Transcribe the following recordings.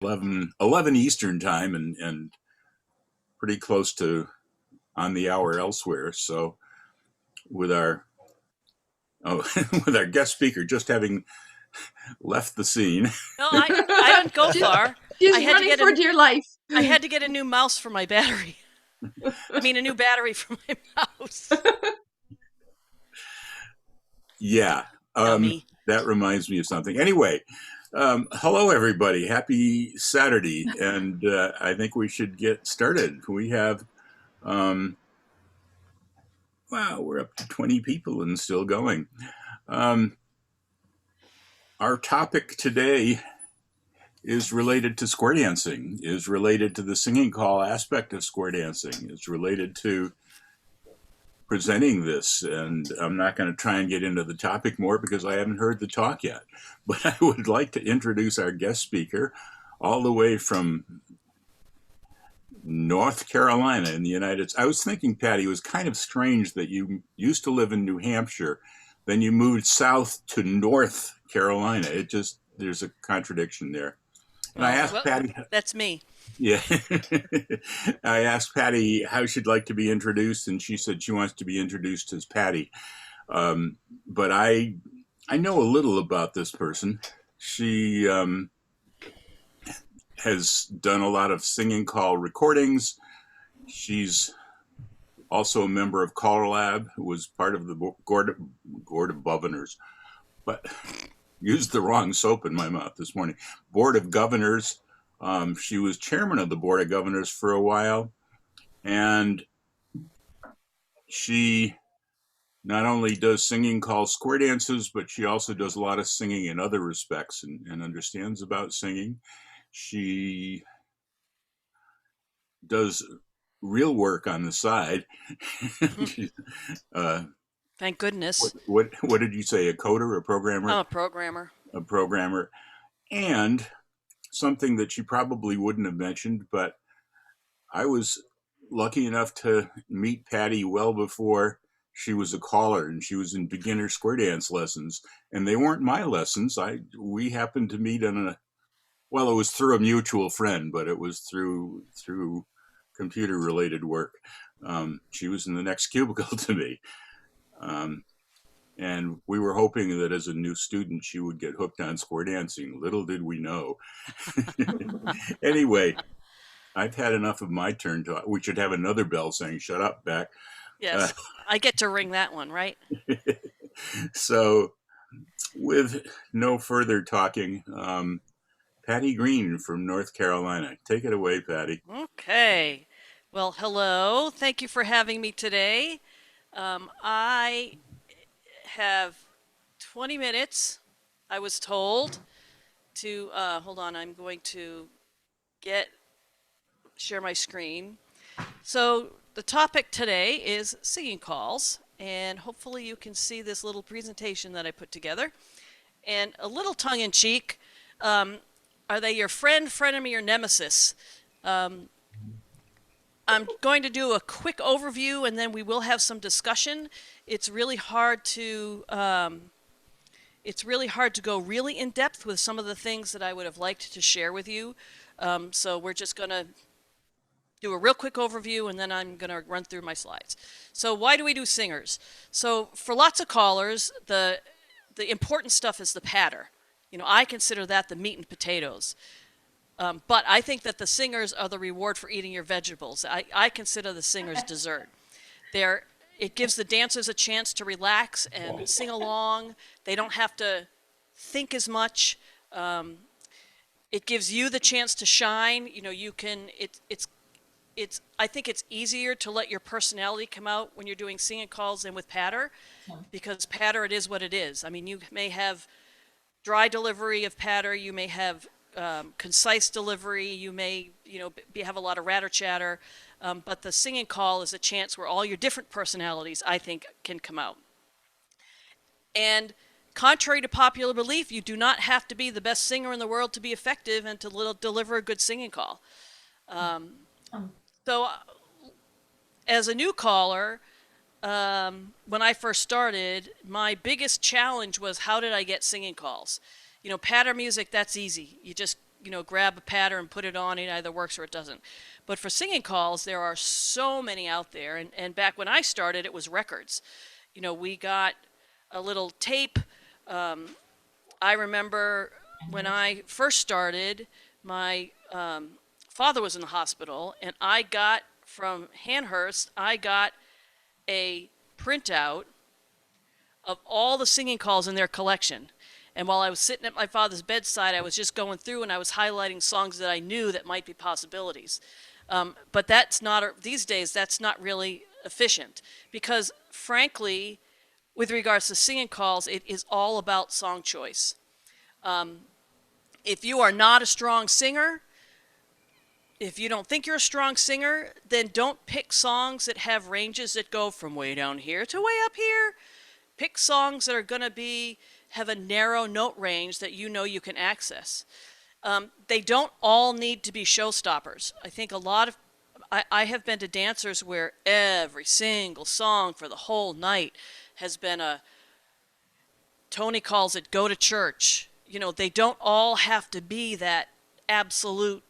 11 Eastern time and pretty close to on the hour elsewhere. So with our with our guest speaker just having left the scene. No, I didn't go far. She's I had running to get for dear life. I had to get a new mouse for my battery. I mean, a new battery for my mouse. Yeah. That reminds me of something. Anyway, hello, everybody. Happy Saturday. And I think we should get started. We have, wow, we're up to 20 people and still going. Our topic today is related to square dancing, is related to the singing call aspect of square dancing, is related to presenting this. And I'm not going to try and get into the topic more because I haven't heard the talk yet. But I would like to introduce our guest speaker all the way from North Carolina in the United States. I was thinking, Patty, it was kind of strange that you used to live in New Hampshire, then you moved south to North Carolina. It just, there's a contradiction there. And I asked Patty. That's me. Yeah. I asked Patty how she'd like to be introduced, and she said she wants to be introduced as Patty. But I know a little about this person. She has done a lot of singing call recordings. She's also a member of Caller Lab, who was part of the Board of Governors, but used the wrong soap in my mouth this morning. Board of Governors. She was chairman of the Board of Governors for a while, and she not only does singing called square dances, but she also does a lot of singing in other respects and understands about singing. She does real work on the side. Thank goodness. What did you say? A coder, a programmer? I'm a programmer. A programmer. And something that you probably wouldn't have mentioned, but I was lucky enough to meet Patty well before she was a caller, and she was in beginner square dance lessons, and they weren't my lessons. We happened to meet on it was through a mutual friend, but it was through computer related work. She was in the next cubicle to me. And we were hoping that as a new student, she would get hooked on square dancing. Little did we know. Anyway, I've had enough of my turn. We should have another bell saying, shut up, back. Yes, I get to ring that one, right? So with no further talking, Patty Greene from North Carolina. Take it away, Patty. Okay. Well, hello. Thank you for having me today. I have 20 minutes, I was told, to, hold on, I'm going to share my screen. So the topic today is singing calls, and hopefully you can see this little presentation that I put together. And a little tongue-in-cheek, are they your friend, frenemy, or nemesis? I'm going to do a quick overview, and then we will have some discussion. It's really hard to go really in depth with some of the things that I would have liked to share with you. So we're just going to do a real quick overview, and then I'm going to run through my slides. So why do we do singers? So for lots of callers, the important stuff is the patter. You know, I consider that the meat and potatoes. But I think that the singers are the reward for eating your vegetables. I consider the singers dessert. It gives the dancers a chance to relax and sing along. They don't have to think as much. It gives you the chance to shine. You know, you can. I think it's easier to let your personality come out when you're doing singing calls than with patter, because patter, it is what it is. I mean, you may have dry delivery of patter. You may have concise delivery. You may, have a lot of ratter chatter. But the singing call is a chance where all your different personalities, I think, can come out. And contrary to popular belief, you do not have to be the best singer in the world to be effective and to deliver a good singing call. So as a new caller, when I first started, my biggest challenge was, how did I get singing calls? Patter music, that's easy. You just grab a pattern and put it on. It either works or it doesn't. But for singing calls, there are so many out there. And back when I started, it was records. We got a little tape. I remember when I first started, my father was in the hospital, and I got from Hanhurst, I got a printout of all the singing calls in their collection. And while I was sitting at my father's bedside, I was just going through and I was highlighting songs that I knew that might be possibilities. But that's not, these days, that's not really efficient because, frankly, with regards to singing calls, it is all about song choice. If you are not a strong singer, if you don't think you're a strong singer, then don't pick songs that have ranges that go from way down here to way up here. Pick songs that are going to have a narrow note range that you can access. They don't all need to be showstoppers. I think I have been to dancers where every single song for the whole night has been Tony calls it go to church. They don't all have to be that absolute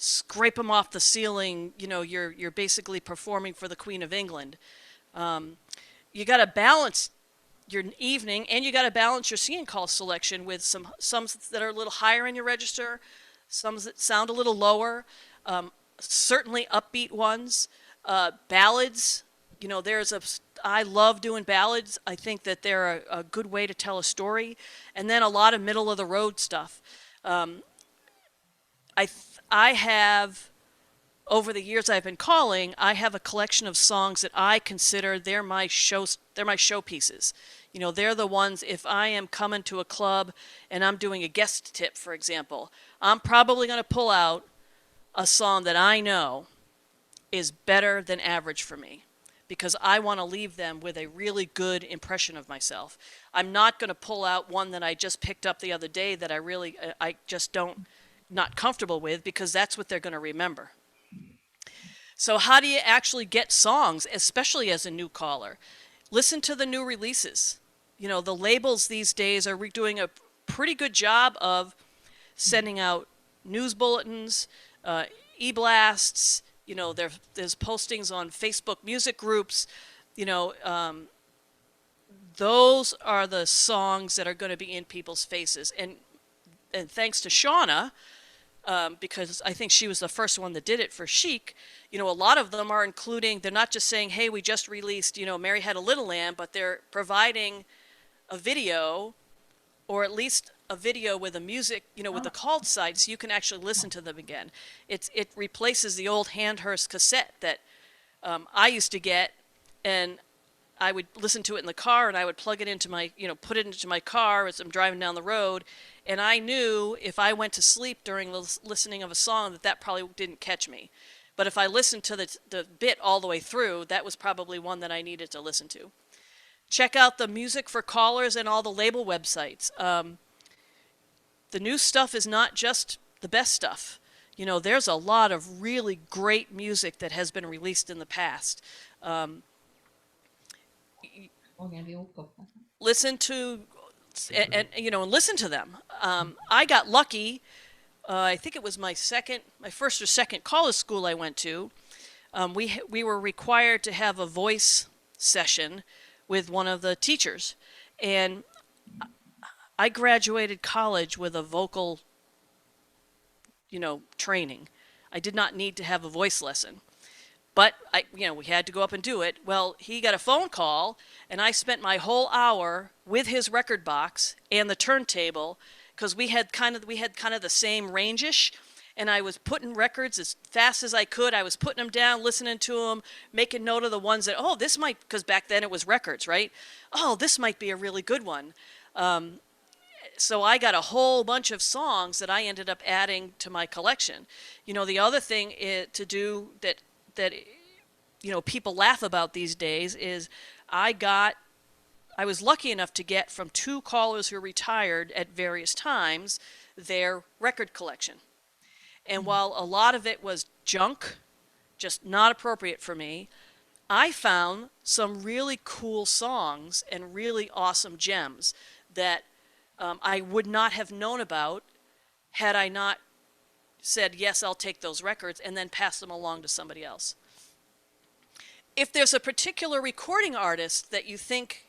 scrape them off the ceiling. You're basically performing for the Queen of England. You got to balance your evening, and you got to balance your singing call selection with some that are a little higher in your register, some that sound a little lower. Certainly upbeat ones, ballads. I love doing ballads. I think that they're a good way to tell a story, and then a lot of middle of the road stuff. I have, over the years I've been calling, I have a collection of songs that I consider they're my showpieces. They're the ones, if I am coming to a club and I'm doing a guest tip, for example, I'm probably going to pull out a song that I know is better than average for me because I want to leave them with a really good impression of myself. I'm not going to pull out one that I just picked up the other day that I just not comfortable with because that's what they're going to remember. So how do you actually get songs, especially as a new caller? Listen to the new releases. The labels these days are doing a pretty good job of sending out news bulletins, e-blasts. There's postings on Facebook music groups. Those are the songs that are going to be in people's faces. And thanks to Shauna, because I think she was the first one that did it for Chic, a lot of them are including, they're not just saying, hey, we just released, Mary Had a Little Lamb, but they're providing a video, or at least a video with a music, with the called side, so you can actually listen to them again. It replaces the old Hanhurst cassette that I used to get, and I would listen to it in the car, and I would plug it into my, put it into my car as I'm driving down the road, and I knew if I went to sleep during the listening of a song that probably didn't catch me. But if I listened to the bit all the way through, that was probably one that I needed to listen to. Check out the music for callers and all the label websites. The new stuff is not just the best stuff. There's a lot of really great music that has been released in the past. Listen to and listen to them. I got lucky. I think it was my first or second college school I went to. We were required to have a voice session with one of the teachers, and I graduated college with a vocal, training. I did not need to have a voice lesson. But we had to go up and do it. Well, he got a phone call, and I spent my whole hour with his record box and the turntable, because we had kind of the same range-ish, and I was putting records as fast as I could. I was putting them down, listening to them, making note of the ones that, this might, because back then it was records, right? Oh, this might be a really good one. So I got a whole bunch of songs that I ended up adding to my collection. The other thing to do that people laugh about these days is I was lucky enough to get from two callers who retired at various times their record collection. And while a lot of it was junk, just not appropriate for me, I found some really cool songs and really awesome gems that I would not have known about had I not said, yes, I'll take those records, and then pass them along to somebody else. If there's a particular recording artist that you think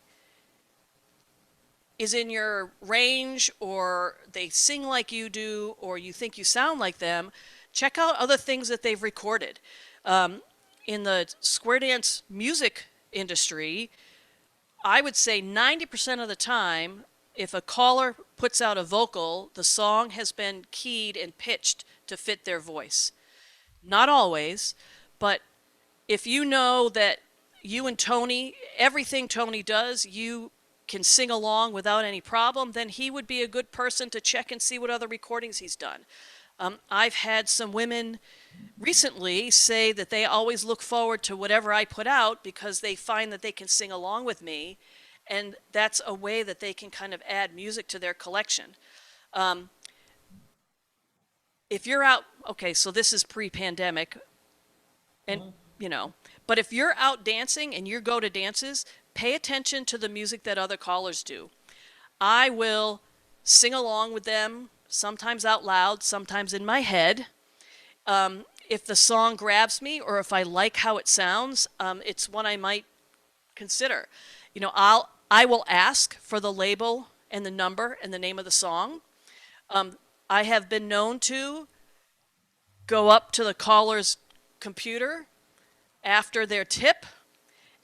is in your range, or they sing like you do, or you think you sound like them, check out other things that they've recorded. In the square dance music industry, I would say 90% of the time, if a caller puts out a vocal, the song has been keyed and pitched to fit their voice. Not always, but if you know that you and Tony, everything Tony does, you can sing along without any problem, then he would be a good person to check and see what other recordings he's done. I've had some women recently say that they always look forward to whatever I put out because they find that they can sing along with me, and that's a way that they can kind of add music to their collection. If you're out, okay, so this is pre-pandemic, and but if you're out dancing and you go to dances, pay attention to the music that other callers do. I will sing along with them, sometimes out loud, sometimes in my head. If the song grabs me or if I like how it sounds, it's one I might consider. I will ask for the label and the number and the name of the song. I have been known to go up to the caller's computer after their tip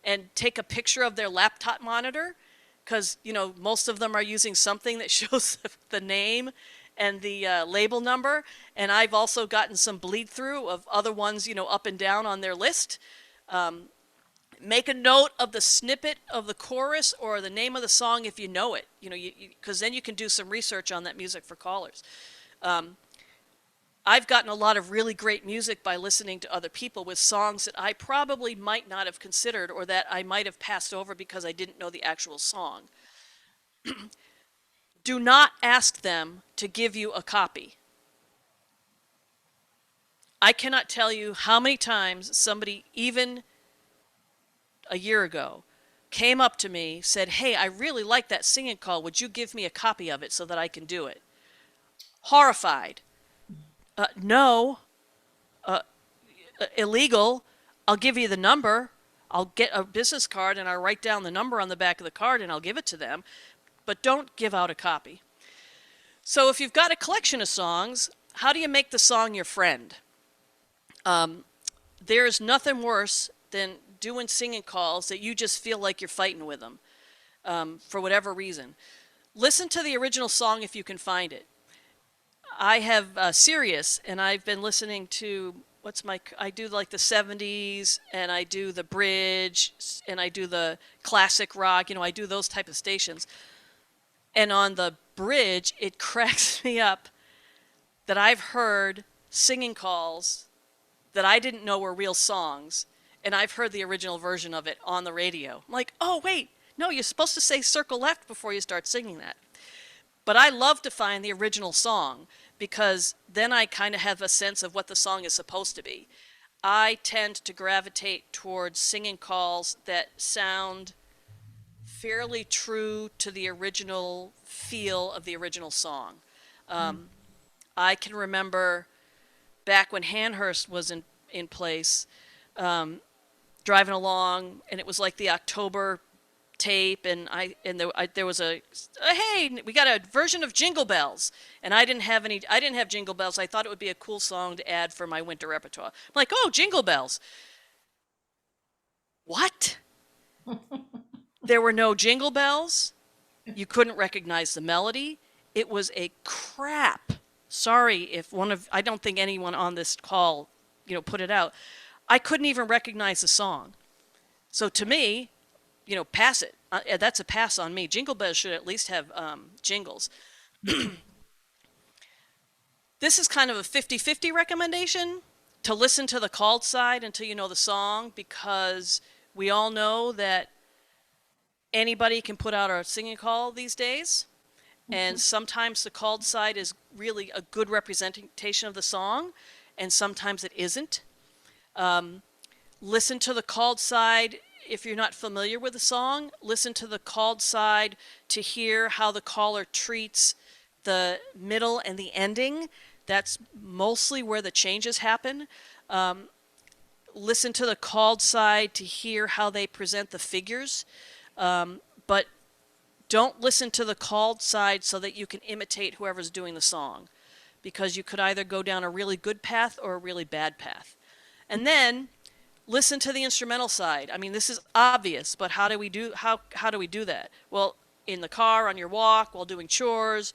and take a picture of their laptop monitor, because most of them are using something that shows the name and the label number, and I've also gotten some bleed through of other ones up and down on their list. Make a note of the snippet of the chorus or the name of the song if you know it, because then you can do some research on that music for callers. I've gotten a lot of really great music by listening to other people with songs that I probably might not have considered, or that I might have passed over because I didn't know the actual song. Do not ask them to give you a copy. I cannot tell you how many times somebody, even a year ago, came up to me, said, hey, I really like that singing call. Would you give me a copy of it so that I can do it? Horrified. No, illegal. I'll give you the number. I'll get a business card and I'll write down the number on the back of the card and I'll give it to them. But don't give out a copy. So if you've got a collection of songs, how do you make the song your friend? There's nothing worse than doing singing calls that you just feel like you're fighting with them for whatever reason. Listen to the original song if you can find it. I have Sirius, and I've been listening to I do like the 70s, and I do the bridge, and I do the classic rock. I do those type of stations. And on the bridge, it cracks me up that I've heard singing calls that I didn't know were real songs, and I've heard the original version of it on the radio. I'm like, oh, wait, no, you're supposed to say circle left before you start singing that. But I love to find the original song, because then I kind of have a sense of what the song is supposed to be. I tend to gravitate towards singing calls that sound fairly true to the original feel of the original song. I can remember back when Hanhurst was in place, driving along, and it was like the October tape, and there was a hey, we got a version of Jingle Bells, and I didn't have Jingle Bells. I thought it would be a cool song to add for my winter repertoire. I'm like, oh, Jingle Bells. What? There were no Jingle Bells. You couldn't recognize the melody. It was a crap. Sorry if I don't think anyone on this call, put it out. I couldn't even recognize the song. So to me, pass it. That's a pass on me. Jingle Bells should at least have jingles. This is kind of a 50-50 recommendation, to listen to the called side until you know the song, because we all know that anybody can put out a singing call these days. And sometimes the called side is really a good representation of the song, and sometimes it isn't. Listen to the called side. If you're not familiar with the song, listen to the called side to hear how the caller treats the middle and the ending. That's mostly where the changes happen. Listen to the called side to hear how they present the figures, but don't listen to the called side so that you can imitate whoever's doing the song, because you could either go down a really good path or a really bad path. And then listen to the instrumental side. I mean, this is obvious, but how do we do that? Well, in the car, on your walk, while doing chores.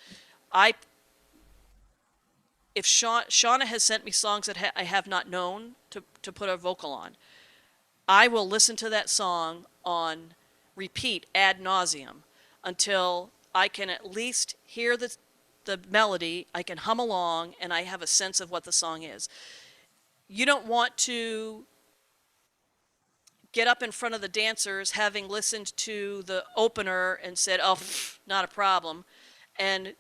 If Shauna has sent me songs that I have not known to put a vocal on, I will listen to that song on repeat ad nauseum until I can at least hear the melody, I can hum along, and I have a sense of what the song is. You don't want to get up in front of the dancers having listened to the opener and said, oh, not a problem, and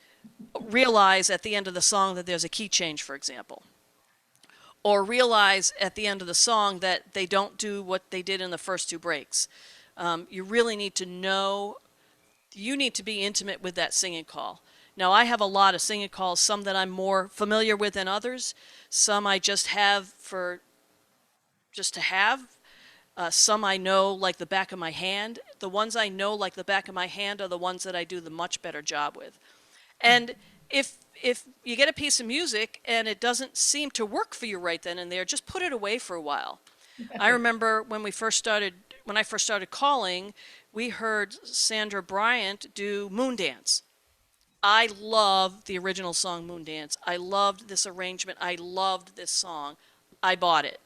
realize at the end of the song that there's a key change, for example. Or realize at the end of the song that they don't do what they did in the first two breaks. You really need to know, you need to be intimate with that singing call. Now, I have a lot of singing calls, some that I'm more familiar with than others. Some I just have just to have. Some I know like the back of my hand. The ones I know like the back of my hand are the ones that I do the much better job with. And if you get a piece of music and it doesn't seem to work for you right then and there, just put it away for a while. I remember when I first started calling, we heard Sandra Bryant do Moondance. I love the original song Moondance. I loved this arrangement. I loved this song. I bought it.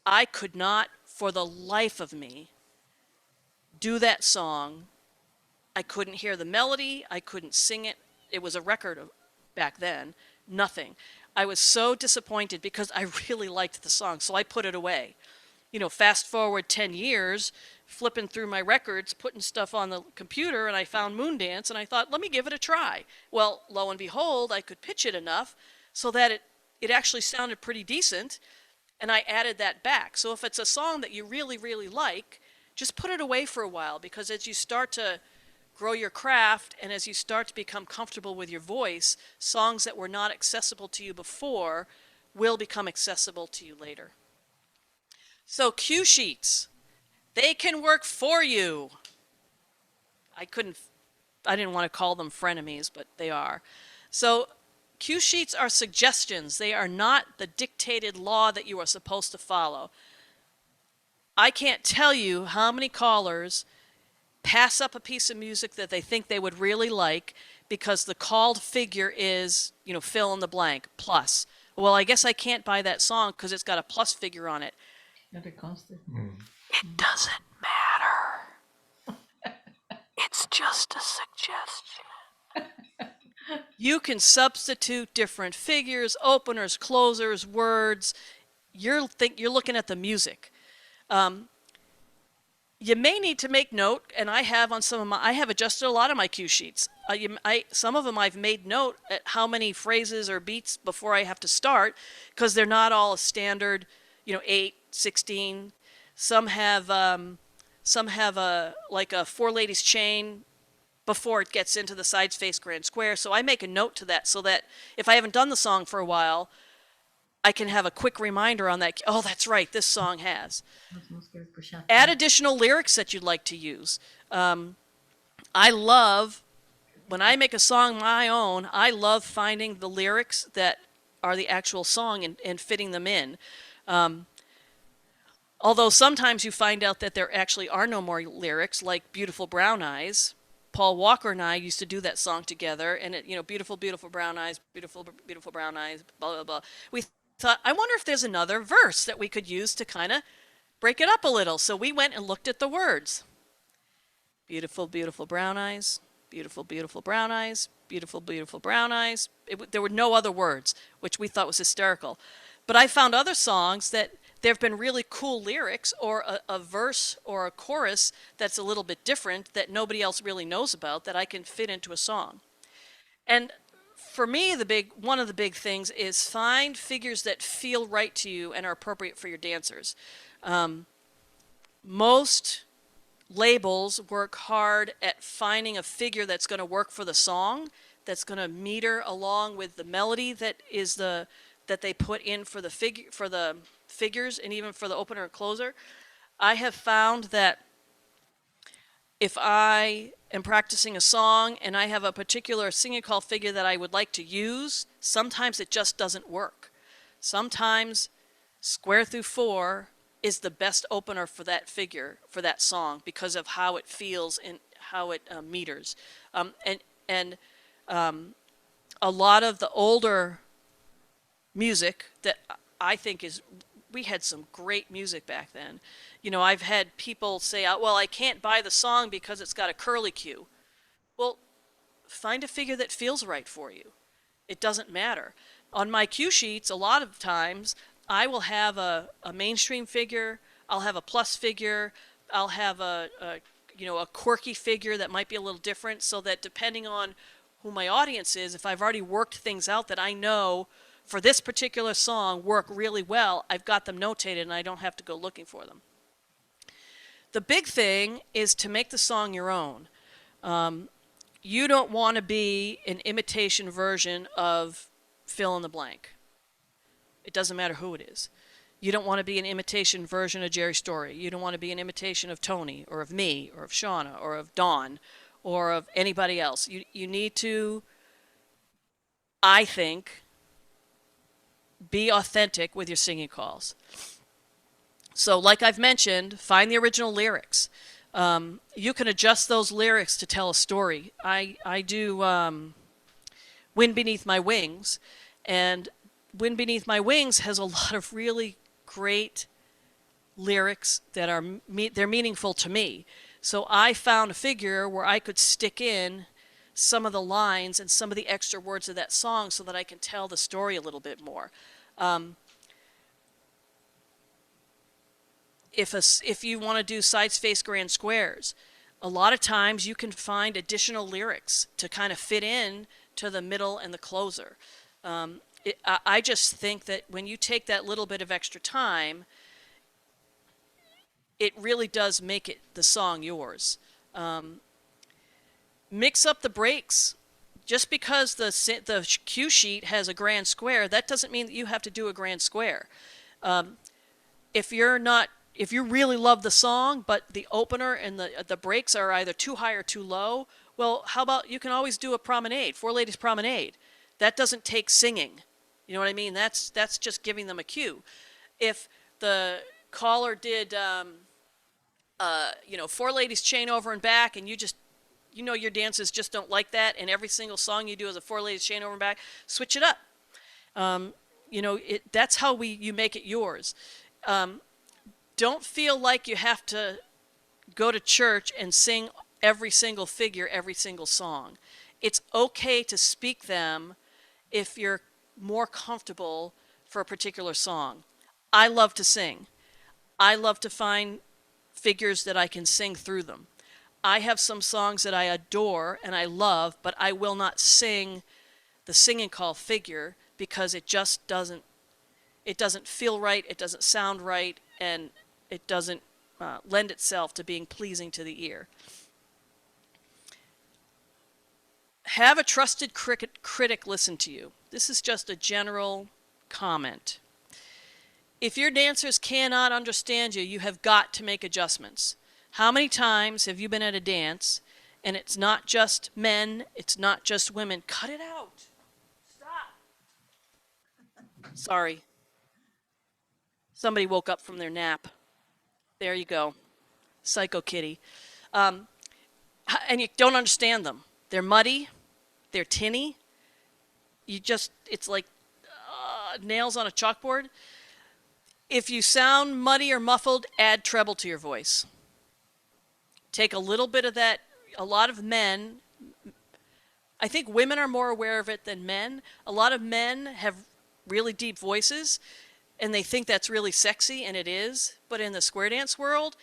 I could not, for the life of me, do that song. I couldn't hear the melody. I couldn't sing it. It was a record back then. Nothing. I was so disappointed because I really liked the song, so I put it away. You know, fast forward 10 years, flipping through my records, putting stuff on the computer, and I found Moondance, and I thought, let me give it a try. Well, lo and behold, I could pitch it enough so that it actually sounded pretty decent, and I added that back. So if it's a song that you really, really like, just put it away for a while, because as you start to grow your craft and as you start to become comfortable with your voice, songs that were not accessible to you before will become accessible to you later. So cue sheets, they can work for you. I didn't want to call them frenemies, but they are. So cue sheets are suggestions. They are not the dictated law that you are supposed to follow. I can't tell you how many callers pass up a piece of music that they think they would really like because the called figure is, fill in the blank, plus. Well, I guess I can't buy that song because it's got a plus figure on it. It doesn't matter. It's just a suggestion. You can substitute different figures, openers, closers, words. You're looking at the music. You may need to make note, and I have I have adjusted a lot of my cue sheets. Some of them I've made note at how many phrases or beats before I have to start, because they're not all a standard, 8, 16. Some have a four ladies chain before it gets into the sides face grand square. So I make a note to that so that if I haven't done the song for a while, I can have a quick reminder on that. Oh, that's right, this song has. Add additional lyrics that you'd like to use. I love, when I make a song my own, I love finding the lyrics that are the actual song and fitting them in. Although sometimes you find out that there actually are no more lyrics, like Beautiful Brown Eyes. Paul Walker and I used to do that song together, and beautiful, beautiful brown eyes, beautiful, beautiful brown eyes, blah, blah, blah. We thought, I wonder if there's another verse that we could use to kind of break it up a little. So we went and looked at the words. Beautiful, beautiful brown eyes, beautiful, beautiful brown eyes, beautiful, beautiful brown eyes. There were no other words, which we thought was hysterical. But I found other songs that there have been really cool lyrics or a verse or a chorus that's a little bit different that nobody else really knows about that I can fit into a song. And for me, one of the big things is find figures that feel right to you and are appropriate for your dancers. Most labels work hard at finding a figure that's going to work for the song that's going to meter along with the melody that they put in for the figures and even for the opener and closer. I have found that if I am practicing a song and I have a particular singing call figure that I would like to use, sometimes it just doesn't work. Sometimes square through 4 is the best opener for that figure, for that song, because of how it feels and how it meters. And a lot of the older music that I think is, we had some great music back then. You know, I've had people say, well, I can't buy the song because it's got a curly cue. Well, find a figure that feels right for you. It doesn't matter. On my cue sheets, a lot of times, I will have a mainstream figure, I'll have a plus figure, I'll have a quirky figure that might be a little different, so that depending on who my audience is, if I've already worked things out that I know for this particular song work really well, I've got them notated and I don't have to go looking for them. The big thing is to make the song your own. You don't want to be an imitation version of fill in the blank. It doesn't matter who it is. You don't want to be an imitation version of Jerry Story. You don't want to be an imitation of Tony or of me or of Shauna or of Dawn or of anybody else. You need to, I think, be authentic with your singing calls. So like I've mentioned, find the original lyrics. You can adjust those lyrics to tell a story. I do Wind Beneath My Wings, and Wind Beneath My Wings has a lot of really great lyrics that are they're meaningful to me. So I found a figure where I could stick in some of the lines and some of the extra words of that song so that I can tell the story a little bit more. If you want to do side space grand squares, a lot of times you can find additional lyrics to kind of fit in to the middle and the closer. I just think that when you take that little bit of extra time, it really does make the song yours. Mix up the breaks. Just because the cue sheet has a grand square, that doesn't mean that you have to do a grand square. If you really love the song, but the opener and the breaks are either too high or too low, well, how about you can always do a promenade, Four Ladies Promenade. That doesn't take singing. You know what I mean? That's just giving them a cue. If the caller did, Four Ladies Chain Over and Back, and your dancers just don't like that, and every single song you do is a Four Ladies Chain Over and Back, switch it up. That's how you make it yours. Don't feel like you have to go to church and sing every single figure, every single song. It's okay to speak them if you're more comfortable for a particular song. I love to sing. I love to find figures that I can sing through them. I have some songs that I adore and I love, but I will not sing the singing call figure because it just doesn't feel right, it doesn't sound right, and it doesn't lend itself to being pleasing to the ear. Have a trusted critic listen to you. This is just a general comment. If your dancers cannot understand you, you have got to make adjustments. How many times have you been at a dance and it's not just men, it's not just women? Cut it out. Stop. Sorry. Somebody woke up from their nap. There you go. Psycho kitty. And you don't understand them. They're muddy. They're tinny. It's like nails on a chalkboard. If you sound muddy or muffled, add treble to your voice. Take a little bit of that. A lot of men, I think women are more aware of it than men. A lot of men have really deep voices, and they think that's really sexy, and it is. But in the square dance world,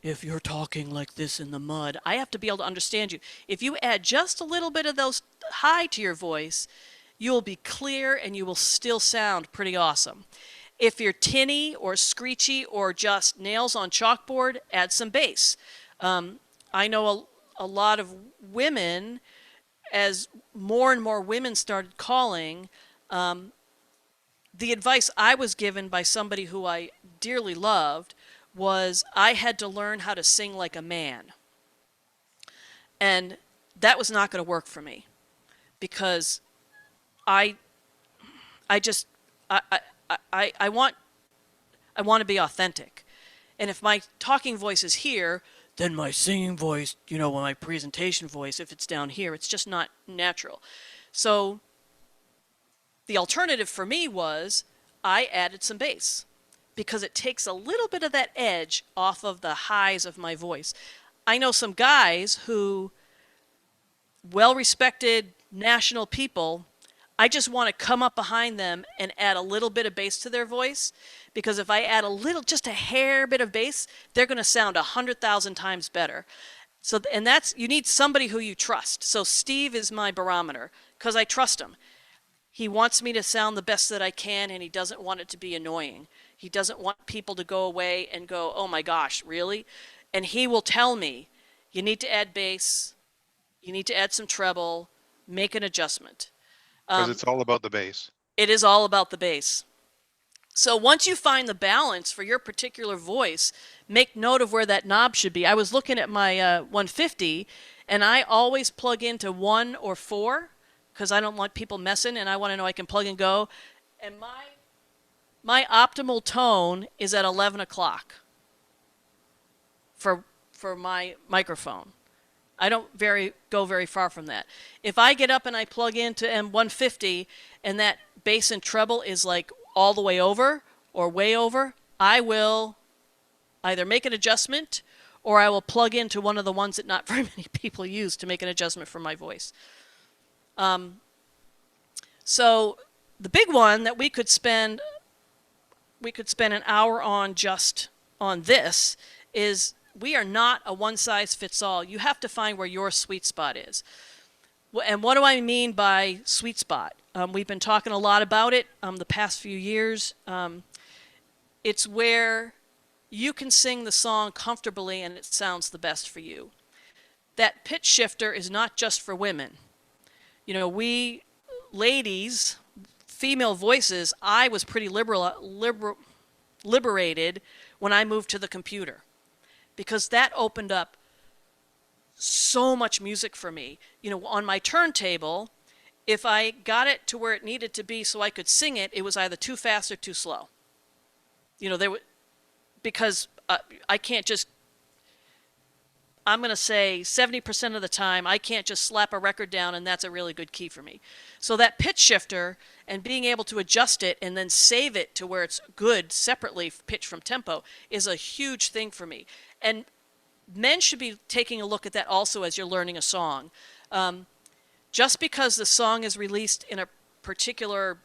if you're talking like this in the mud, I have to be able to understand you. If you add just a little bit of those high to your voice, you will be clear and you will still sound pretty awesome. If you're tinny or screechy or just nails on chalkboard, add some bass. I know a lot of women as more and more women started calling, the advice I was given by somebody who I dearly loved was I had to learn how to sing like a man. And that was not going to work for me because I I just I want to be authentic. And if my talking voice is here, then my singing voice, my presentation voice, if it's down here, it's just not natural. So the alternative for me was I added some bass because it takes a little bit of that edge off of the highs of my voice. I know some guys who, well respected national people, I just want to come up behind them and add a little bit of bass to their voice because if I add a little, just a hair bit of bass, they're going to sound 100,000 times better. So, and that's, you need somebody who you trust. So Steve is my barometer because I trust him. He wants me to sound the best that I can, and he doesn't want it to be annoying. He doesn't want people to go away and go, oh my gosh, really? And he will tell me, you need to add bass, you need to add some treble, make an adjustment. Because it's all about the bass. It is all about the bass. So once you find the balance for your particular voice, make note of where that knob should be. I was looking at my 150, and I always plug into 1 or 4 because I don't want people messing, and I want to know I can plug and go. And my optimal tone is at 11 o'clock for my microphone. I don't go very far from that. If I get up and I plug into M150 and that bass and treble is like all the way over or way over, I will either make an adjustment or I will plug into one of the ones that not very many people use to make an adjustment for my voice. So the big one that we could spend an hour on just on this is we are not a one-size-fits-all. You have to find where your sweet spot is. And what do I mean by sweet spot? We've been talking a lot about it the past few years. It's where you can sing the song comfortably and it sounds the best for you. That pitch shifter is not just for women. We ladies, female voices, I was pretty liberated when I moved to the computer because that opened up so much music for me. On my turntable, if I got it to where it needed to be so I could sing it, it was either too fast or too slow. Because I can't just, I'm going to say 70% of the time, I can't just slap a record down and that's a really good key for me. So that pitch shifter and being able to adjust it and then save it to where it's good separately, pitch from tempo, is a huge thing for me. And men should be taking a look at that also as you're learning a song. Just because the song is released in a particular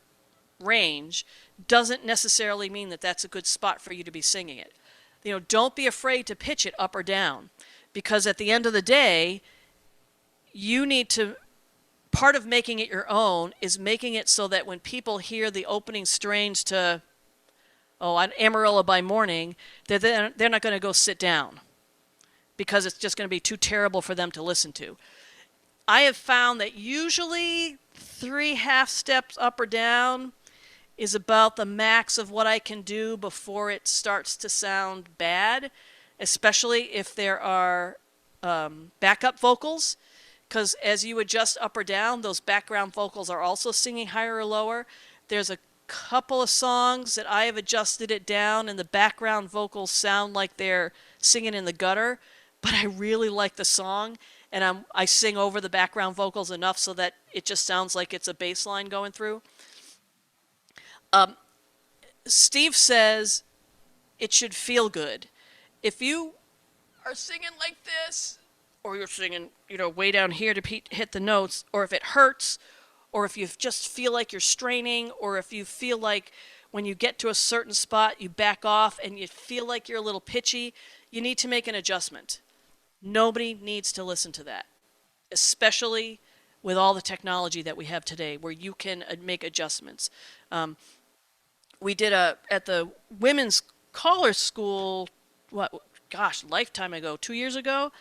range doesn't necessarily mean that that's a good spot for you to be singing it. Don't be afraid to pitch it up or down because at the end of the day, you need to, part of making it your own is making it so that when people hear the opening strains to Amarillo by Morning, they're not going to go sit down because it's just going to be too terrible for them to listen to. I have found that usually 3 half steps up or down is about the max of what I can do before it starts to sound bad, especially if there are backup vocals, because as you adjust up or down, those background vocals are also singing higher or lower. There's a couple of songs that I have adjusted it down and the background vocals sound like they're singing in the gutter, but I really like the song and I sing over the background vocals enough so that it just sounds like it's a bass line going through. Steve says it should feel good. If you are singing like this, or you're singing, way down here to hit the notes, or if it hurts, or if you just feel like you're straining, or if you feel like when you get to a certain spot, you back off and you feel like you're a little pitchy, you need to make an adjustment. Nobody needs to listen to that, especially with all the technology that we have today where you can make adjustments. We did at the Women's Caller School, lifetime ago, 2 years ago,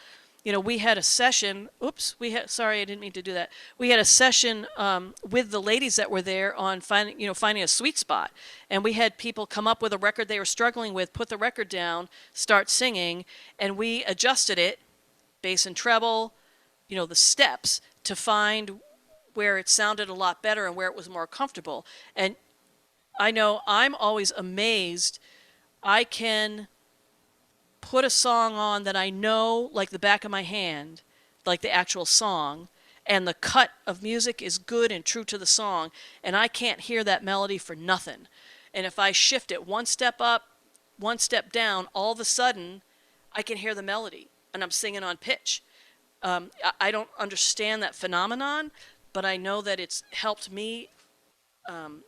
we had a session. Oops, sorry, I didn't mean to do that. We had a session with the ladies that were there on finding a sweet spot, and we had people come up with a record they were struggling with, put the record down, start singing, and we adjusted it, bass and treble, the steps to find where it sounded a lot better and where it was more comfortable. And I know I'm always amazed. I can put a song on that I know like the back of my hand, like the actual song, and the cut of music is good and true to the song, and I can't hear that melody for nothing. And if I shift it one step up, one step down, all of a sudden I can hear the melody and I'm singing on pitch. I don't understand that phenomenon, but I know that it's helped me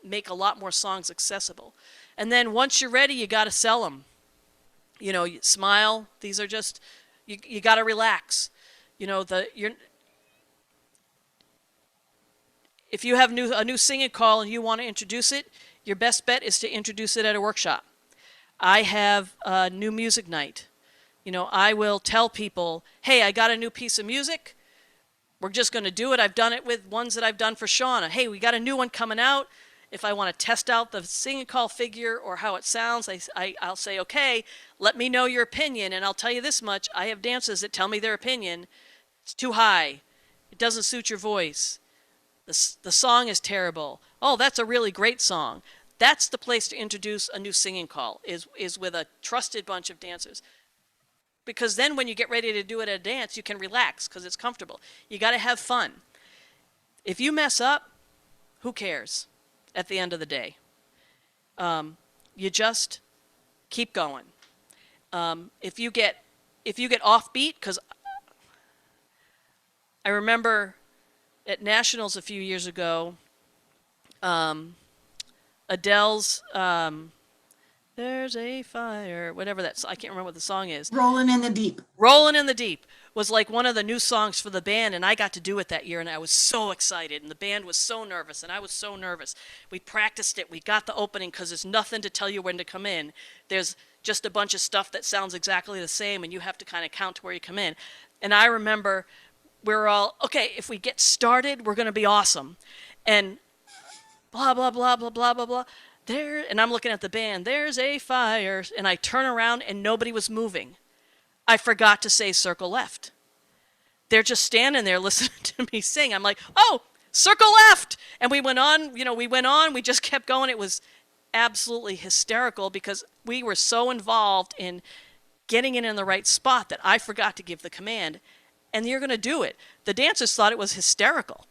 make a lot more songs accessible. And then once you're ready, you got to sell them. You smile. These are just, you got to relax. If you have a new singing call and you want to introduce it, your best bet is to introduce it at a workshop. I have a new music night. I will tell people, hey, I got a new piece of music. We're just going to do it. I've done it with ones that I've done for Shauna. Hey, we got a new one coming out. If I want to test out the singing call figure or how it sounds, I'll say, okay, let me know your opinion. And I'll tell you this much. I have dancers that tell me their opinion. It's too high. It doesn't suit your voice. The song is terrible. Oh, that's a really great song. That's the place to introduce a new singing call, is with a trusted bunch of dancers. Because then when you get ready to do it at a dance, you can relax because it's comfortable. You got to have fun. If you mess up, who cares at the end of the day? You just keep going. If you get offbeat, because I remember at Nationals a few years ago, Adele's There's a Fire, whatever I can't remember what the song is. Rolling in the Deep. Rolling in the Deep was like one of the new songs for the band, and I got to do it that year, and I was so excited, and the band was so nervous, and I was so nervous. We practiced it. We got the opening because there's nothing to tell you when to come in. There's just a bunch of stuff that sounds exactly the same, and you have to kind of count to where you come in. And I remember we were all, okay, if we get started, we're going to be awesome. And blah, blah, blah, blah, blah, blah, blah. And I'm looking at the band, there's a fire, and I turn around and nobody was moving. I forgot to say circle left. They're just standing there listening to me sing. I'm like, oh, circle left. And we went on, we just kept going. It was absolutely hysterical because we were so involved in getting it in the right spot that I forgot to give the command. And you're going to do it. The dancers thought it was hysterical.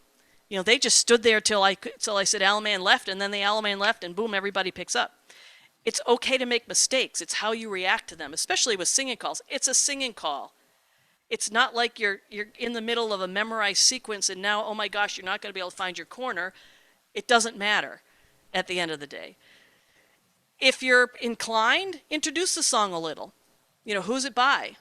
They just stood there till I said Alaman left, and then the Alaman left, and boom, everybody picks up. It's okay to make mistakes. It's how you react to them, especially with singing calls. It's a singing call. It's not like you're in the middle of a memorized sequence and now, oh my gosh, you're not going to be able to find your corner. It doesn't matter at the end of the day. If you're inclined, introduce the song a little. Who's it by?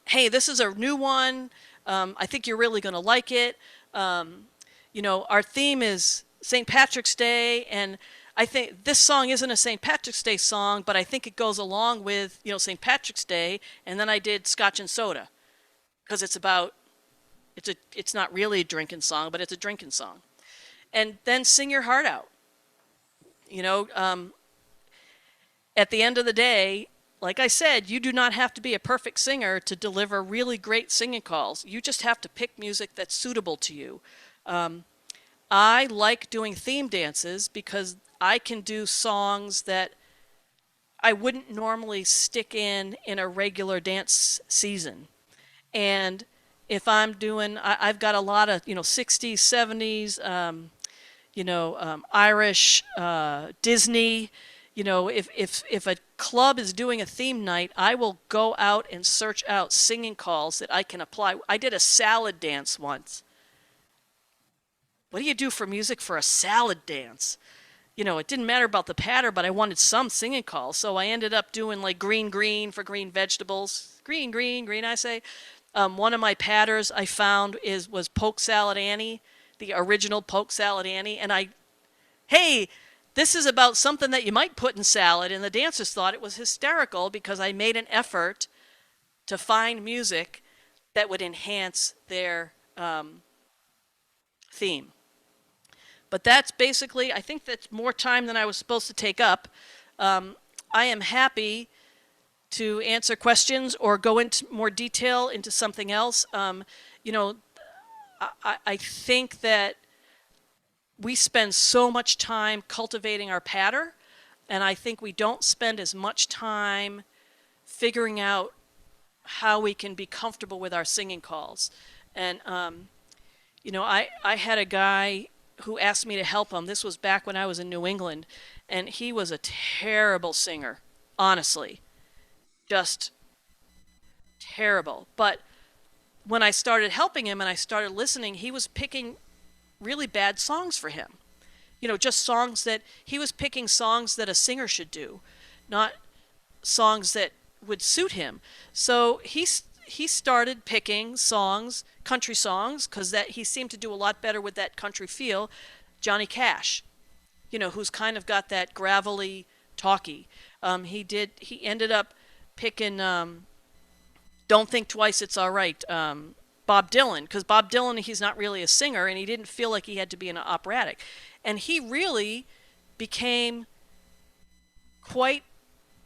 Hey, this is a new one. I think you're really going to like it. Our theme is St. Patrick's Day, and I think this song isn't a St. Patrick's Day song, but I think it goes along with, St. Patrick's Day, and then I did Scotch and Soda, because it's not really a drinking song, but it's a drinking song. And then sing your heart out. At the end of the day, like I said, you do not have to be a perfect singer to deliver really great singing calls. You just have to pick music that's suitable to you. I like doing theme dances because I can do songs that I wouldn't normally stick in a regular dance season. And if I'm doing, I've got a lot of, 60s, 70s, Irish, Disney. If a club is doing a theme night, I will go out and search out singing calls that I can apply. I did a salad dance once. What do you do for music for a salad dance? It didn't matter about the pattern, but I wanted some singing calls. So I ended up doing like green for green vegetables. Green, I say. One of my patterns I found was Polk Salad Annie, the original Polk Salad Annie. And hey, this is about something that you might put in salad. And the dancers thought it was hysterical because I made an effort to find music that would enhance their theme. But that's basically, I think that's more time than I was supposed to take up. I am happy to answer questions or go into more detail into something else. You know, I think that we spend so much time cultivating our patter, and I think we don't spend as much time figuring out how we can be comfortable with our singing calls. And, you know, I had a guy who asked me to help him. This was back when I was in New England, and he was a terrible singer, honestly. Just terrible. But when I started helping him and I started listening, he was picking really bad songs for him. You know, just songs that he was picking songs that a singer should do, not songs that would suit him. So he started picking songs, country songs, because that he seemed to do a lot better with that country feel. Johnny Cash, you know, who's kind of got that gravelly, talky. He ended up picking Don't Think Twice, It's All Right, Bob Dylan, because Bob Dylan, he's not really a singer, and he didn't feel like he had to be an operatic. And he really became quite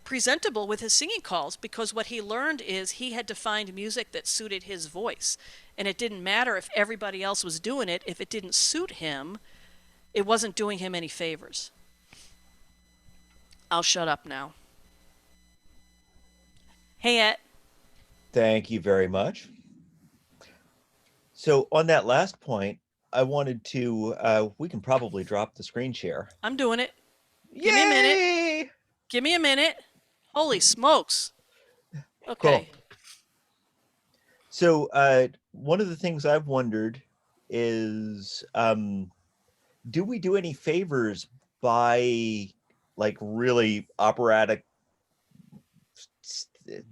presentable with his singing calls, because what he learned is he had to find music that suited his voice. And it didn't matter if everybody else was doing it. If it didn't suit him, it wasn't doing him any favors. I'll shut up now. Hey, Ed. Thank you very much. So on that last point, I wanted to, we can probably drop the screen share. I'm doing it. Give me a minute. Give me a minute. Holy smokes. Okay. Cool. So one of the things I've wondered is, do we do any favors by like really operatic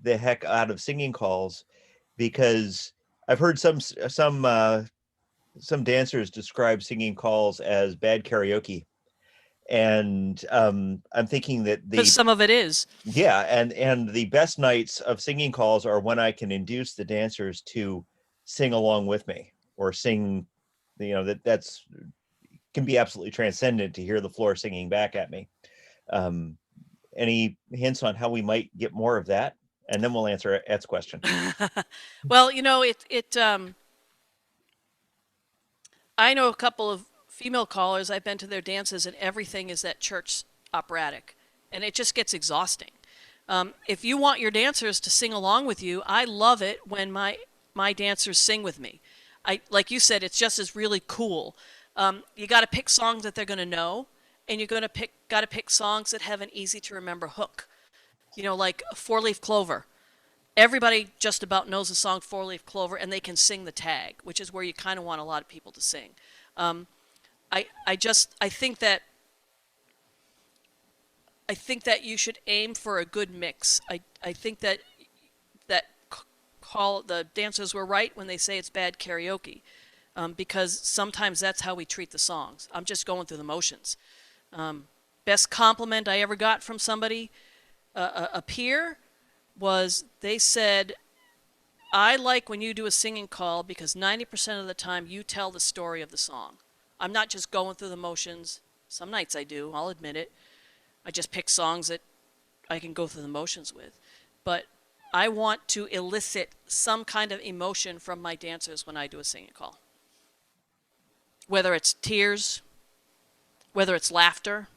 the heck out of singing calls? Because I've heard some dancers describe singing calls as bad karaoke, and I'm thinking that because some of it is. Yeah, and the best nights of singing calls are when I can induce the dancers to sing along with me, or sing, you know, that's can be absolutely transcendent to hear the floor singing back at me. Any hints on how we might get more of that? And then we'll answer Ed's question. Well, you know, I know a couple of female callers. I've been to their dances, and everything is that church operatic, and it just gets exhausting. If you want your dancers to sing along with you, I love it when my dancers sing with me. Like you said, it's just as really cool. You got to pick songs that they're going to know, and you're going to got to pick songs that have an easy to remember hook. You know, like Four Leaf Clover. Everybody just about knows the song Four Leaf Clover, and they can sing the tag, which is where you kind of want a lot of people to sing. I think that you should aim for a good mix. I think that call the dancers were right when they say it's bad karaoke, because sometimes that's how we treat the songs. I'm just going through the motions. Best compliment I ever got from somebody, a peer, was they said, I like when you do a singing call because 90% of the time you tell the story of the song. I'm not just going through the motions. Some nights I do, I'll admit it. I just pick songs that I can go through the motions with. But I want to elicit some kind of emotion from my dancers when I do a singing call. Whether it's tears, whether it's laughter.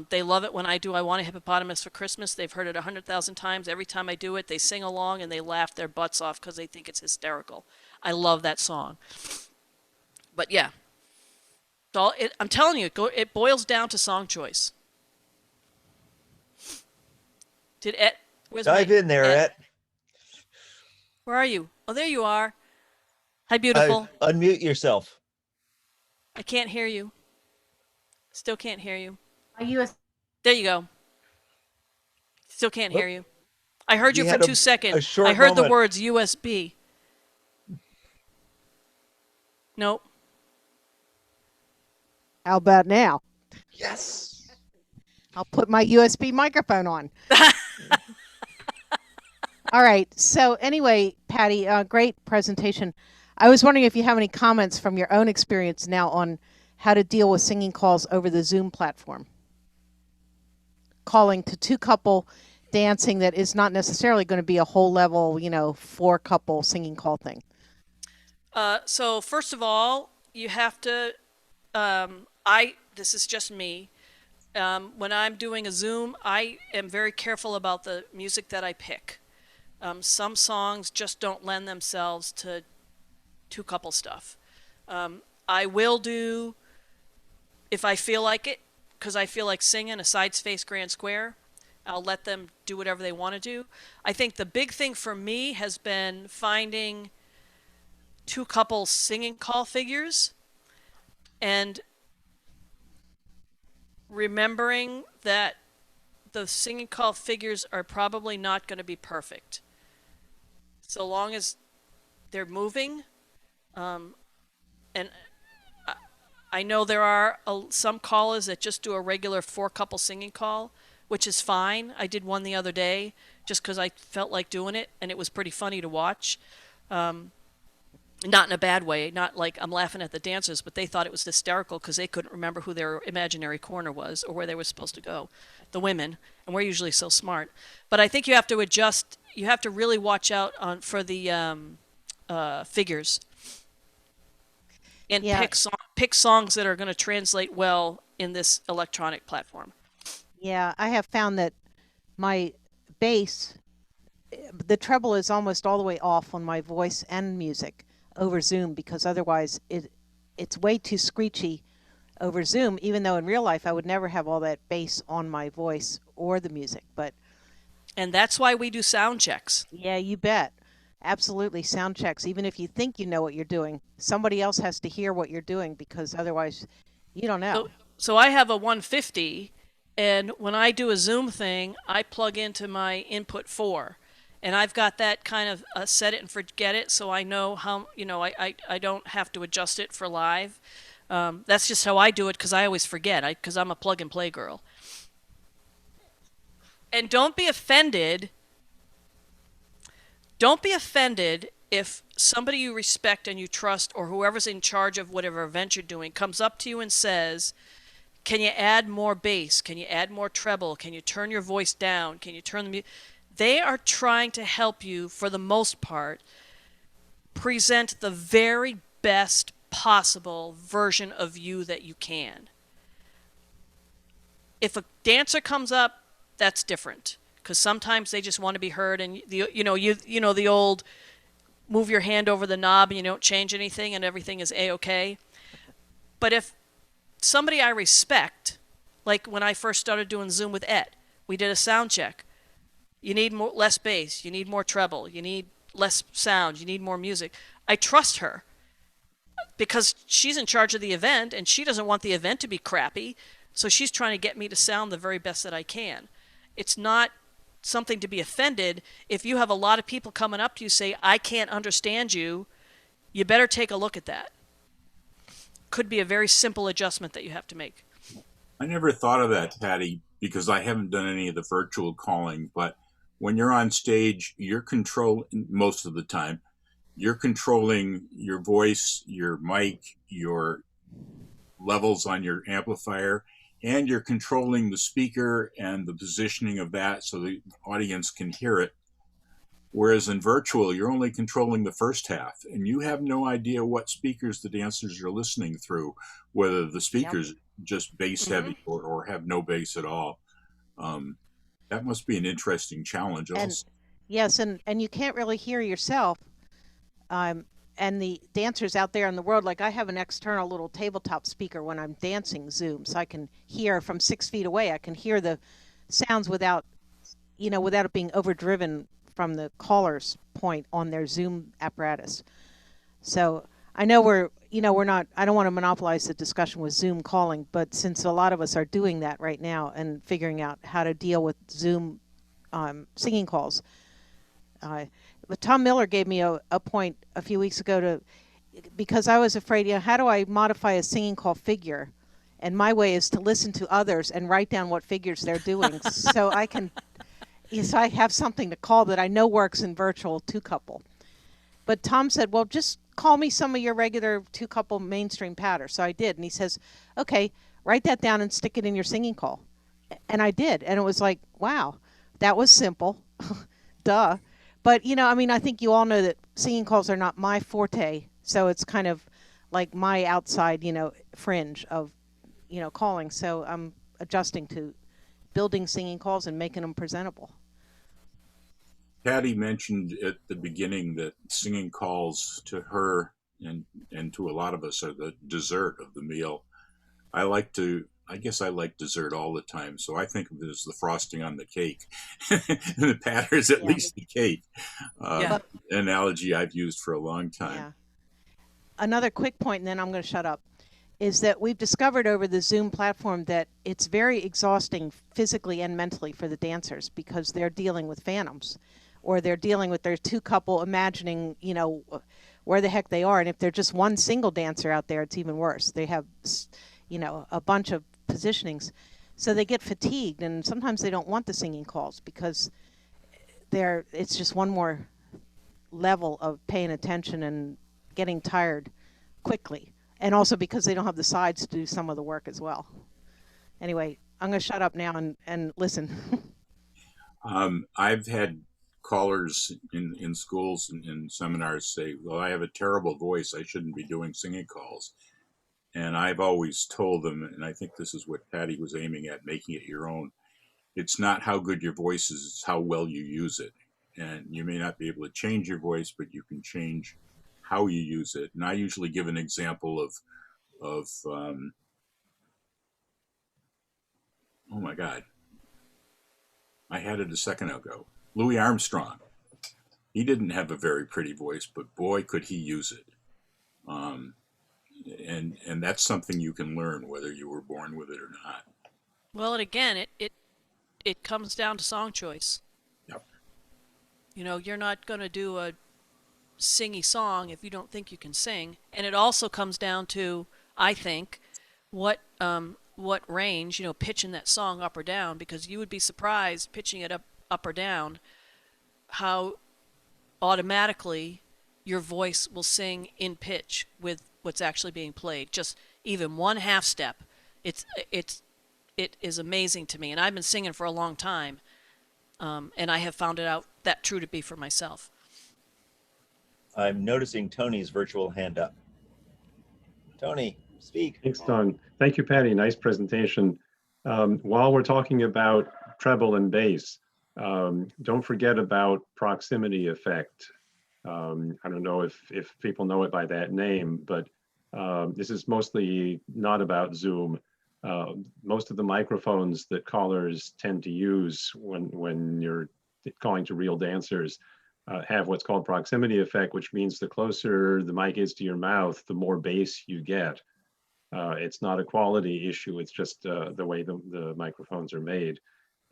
They love it when I do I Want a Hippopotamus for Christmas. They've heard it 100,000 times. Every time I do it, they sing along and they laugh their butts off because they think it's hysterical. I love that song. But yeah, I'm telling you, it boils down to song choice. Dive in there, Ed. Where are you? Oh, there you are. Hi, beautiful. Unmute yourself. I can't hear you. Still can't hear you. US. There you go. Still can't hear you. I heard you for 2 seconds. I heard the words USB. Nope. How about now? Yes. I'll put my USB microphone on. All right. So anyway, Patty, great presentation. I was wondering if you have any comments from your own experience now on how to deal with singing calls over the Zoom platform. Calling to two couple dancing that is not necessarily going to be a whole level, four couple singing call thing. So first of all, you have to, this is just me. When I'm doing a Zoom, I am very careful about the music that I pick. Some songs just don't lend themselves to two couple stuff. I will do, if I feel like it, because I feel like singing a side space grand square, I'll let them do whatever they want to do. I think the big thing for me has been finding two couple singing call figures and remembering that the singing call figures are probably not going to be perfect. So long as they're moving, and I know there are some callers that just do a regular four couple singing call, which is fine. I did one the other day just because I felt like doing it, and it was pretty funny to watch. Not in a bad way, not like I'm laughing at the dancers, but they thought it was hysterical because they couldn't remember who their imaginary corner was or where they were supposed to go, the women, and we're usually so smart. But I think you have to adjust, you have to really watch out for the figures and pick songs that are going to translate well in this electronic platform. Yeah, I have found that my bass, the treble is almost all the way off on my voice and music over Zoom because otherwise it's way too screechy over Zoom, even though in real life I would never have all that bass on my voice or the music. And that's why we do sound checks. Yeah, you bet. Absolutely, sound checks. Even if you think you know what you're doing, somebody else has to hear what you're doing because otherwise you don't know. So I have a 150, and when I do a Zoom thing, I plug into my input 4. And I've got that kind of set it and forget it, so I know how, I don't have to adjust it for live. That's just how I do it because I always forget, because I'm a plug and play girl. And don't be offended. Don't be offended if somebody you respect and you trust or whoever's in charge of whatever event you're doing comes up to you and says, can you add more bass? Can you add more treble? Can you turn your voice down? Can you turn the music? They are trying to help you, for the most part, present the very best possible version of you that you can. If a dancer comes up, that's different, because sometimes they just want to be heard, and the old move your hand over the knob and you don't change anything and everything is a-okay. But if somebody I respect, like when I first started doing Zoom with Ed, we did a sound check. You need less bass, you need more treble, you need less sound, you need more music. I trust her because she's in charge of the event and she doesn't want the event to be crappy, so she's trying to get me to sound the very best that I can. It's not something to be offended. If you have a lot of people coming up to you say, I can't understand you, you better take a look at that. Could be a very simple adjustment that you have to make. I never thought of that, Patty, because I haven't done any of the virtual calling, but when you're on stage, you're controlling, most of the time, you're controlling your voice, your mic, your levels on your amplifier, and you're controlling the speaker and the positioning of that so the audience can hear it. Whereas in virtual, you're only controlling the first half, and you have no idea what speakers the dancers are listening through, whether the speakers just bass heavy or have no bass at all. That must be an interesting challenge also. Yes, and you can't really hear yourself. And the dancers out there in the world, like I have an external little tabletop speaker when I'm dancing Zoom, so I can hear from 6 feet away. I can hear the sounds without it being overdriven from the caller's point on their Zoom apparatus. So I know we're not, I don't want to monopolize the discussion with Zoom calling, but since a lot of us are doing that right now and figuring out how to deal with Zoom singing calls. But Tom Miller gave me a point a few weeks ago because I was afraid, how do I modify a singing call figure? And my way is to listen to others and write down what figures they're doing so I can, Yes, I have something to call that I know works in virtual two couple. But Tom said, well, just call me some of your regular two couple mainstream patter. So I did. And he says, okay, write that down and stick it in your singing call. And I did. And it was like, wow, that was simple. Duh. But, I mean, I think you all know that singing calls are not my forte. So it's kind of like my outside, fringe of, calling. So I'm adjusting to building singing calls and making them presentable. Patty mentioned at the beginning that singing calls to her and to a lot of us are the dessert of the meal. I guess I like dessert all the time, so I think of it as the frosting on the cake. The patter is at least the cake. Yeah. Analogy I've used for a long time. Yeah. Another quick point, and then I'm going to shut up, is that we've discovered over the Zoom platform that it's very exhausting physically and mentally for the dancers because they're dealing with phantoms, or they're dealing with their two couple imagining, where the heck they are. And if they're just one single dancer out there, it's even worse. They have, a bunch of positionings. So they get fatigued, and sometimes they don't want the singing calls because it's just one more level of paying attention and getting tired quickly. And also because they don't have the sides to do some of the work as well. Anyway, I'm going to shut up now and listen. I've had callers in schools and in seminars say, well, I have a terrible voice. I shouldn't be doing singing calls. And I've always told them, and I think this is what Patty was aiming at, making it your own. It's not how good your voice is, it's how well you use it. And you may not be able to change your voice, but you can change how you use it. And I usually give an example of oh my God, I had it a second ago. Louis Armstrong. He didn't have a very pretty voice, but boy, could he use it. And that's something you can learn whether you were born with it or not. Well, and again, it comes down to song choice. Yep. You're not going to do a singy song if you don't think you can sing. And it also comes down to, I think, what range, pitching that song up or down, because you would be surprised pitching it up or down how automatically your voice will sing in pitch with what's actually being played. Just even one half step. It is amazing to me, and I've been singing for a long time, and I have found it out that true to be for myself. I'm noticing Tony's virtual hand up. Tony, speak. Thanks, Don. Thank you, Patty. Nice presentation. While we're talking about treble and bass, don't forget about proximity effect. I don't know if people know it by that name, but this is mostly not about Zoom. Most of the microphones that callers tend to use when you're calling to real dancers have what's called proximity effect, which means the closer the mic is to your mouth, the more bass you get. It's not a quality issue, it's just the way the microphones are made.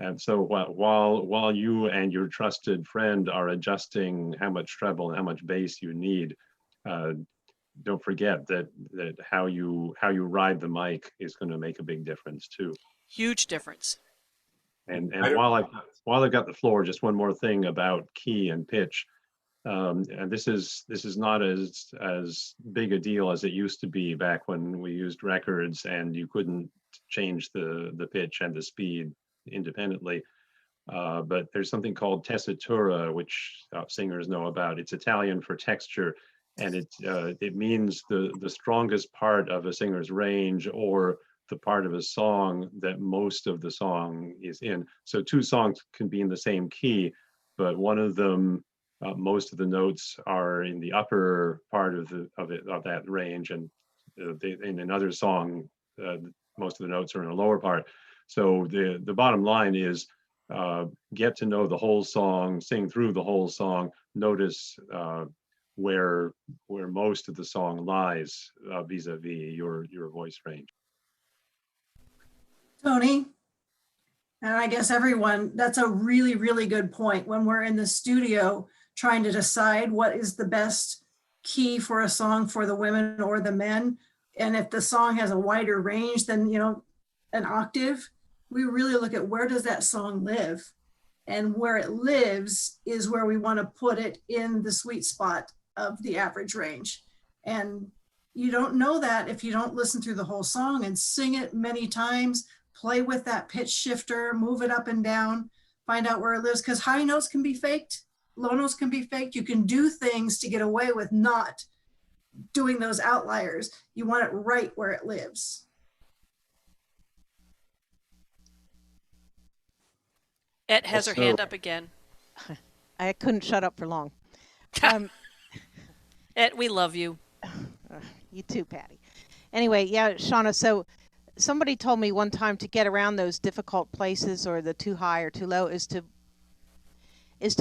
And so while you and your trusted friend are adjusting how much treble and how much bass you need, don't forget that how you ride the mic is going to make a big difference too. Huge difference. And while I've got the floor, just one more thing about key and pitch. And this is not as big a deal as it used to be back when we used records and you couldn't change the pitch and the speed independently. But there's something called tessitura, which singers know about. It's Italian for texture, and it means the strongest part of a singer's range or the part of a song that most of the song is in. So two songs can be in the same key, but one of them, most of the notes are in the upper part of that range, and in another song, most of the notes are in the lower part. So the bottom line is get to know the whole song, sing through the whole song, notice where most of the song lies vis-a-vis your voice range. Tony, and I guess everyone, that's a really, really good point. When we're in the studio trying to decide what is the best key for a song for the women or the men, and if the song has a wider range than, an octave, we really look at where does that song live? And where it lives is where we want to put it in the sweet spot of the average range. And you don't know that if you don't listen through the whole song and sing it many times, play with that pitch shifter, move it up and down, find out where it lives, because high notes can be faked, low notes can be faked. You can do things to get away with not doing those outliers. You want it right where it lives. Et has her hand up again. I couldn't shut up for long. Et, we love you. You too, Patty. Anyway, yeah, Shauna, so somebody told me one time to get around those difficult places or the too high or too low is to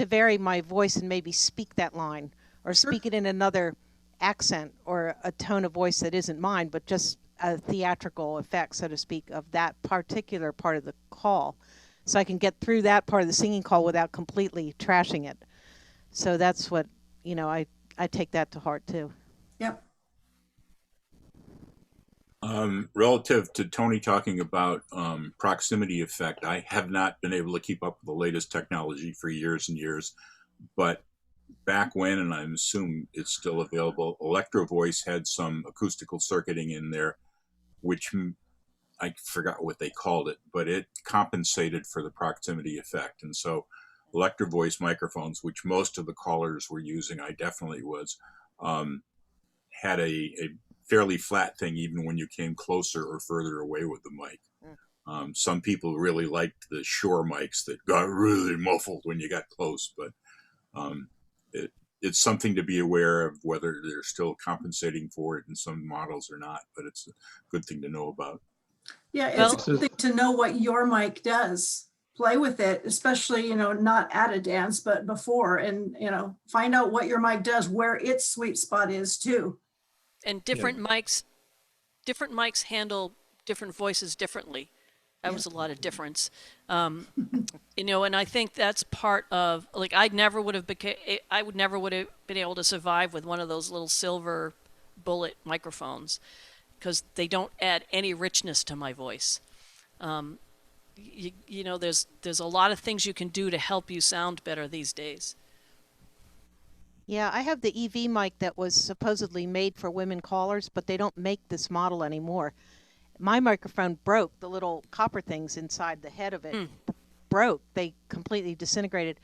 vary my voice and maybe speak that line or speak it in another accent or a tone of voice that isn't mine, but just a theatrical effect, so to speak, of that particular part of the call. So I can get through that part of the singing call without completely trashing it. So that's what, I take that to heart too. Yep. Relative to Tony talking about proximity effect, I have not been able to keep up with the latest technology for years and years, but back when, and I assume it's still available, Electro Voice had some acoustical circuiting in there, which I forgot what they called it, but it compensated for the proximity effect. And so Electro Voice microphones, which most of the callers were using, I definitely was, had a fairly flat thing even when you came closer or further away with the mic. Some people really liked the Shure mics that got really muffled when you got close, but it's something to be aware of, whether they're still compensating for it in some models or not, but it's a good thing to know about. Yeah, it's something to know what your mic does. Play with it, especially, not at a dance, but before, and, find out what your mic does, where its sweet spot is too. And different mics handle different voices differently. That was a lot of difference. And I think that's part of, like, I would never would have been able to survive with one of those little silver bullet microphones, because they don't add any richness to my voice. There's a lot of things you can do to help you sound better these days. Yeah, I have the EV mic that was supposedly made for women callers, but they don't make this model anymore. My microphone broke. The little copper things inside the head of it broke. They completely disintegrated.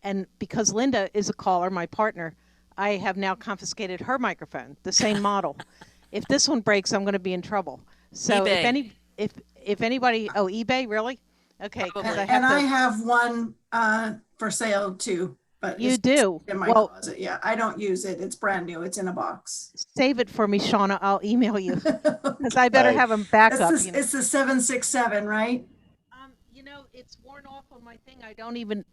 And because Linda is a caller, my partner, I have now confiscated her microphone, the same model. If this one breaks, I'm going to be in trouble. So eBay. if anybody, eBay, really? Okay. I have one for sale too. But you do? In my closet, yeah. I don't use it. It's brand new. It's in a box. Save it for me, Shauna. I'll email you, because I better have them backup. It's the 767, right? It's worn off on my thing. I don't even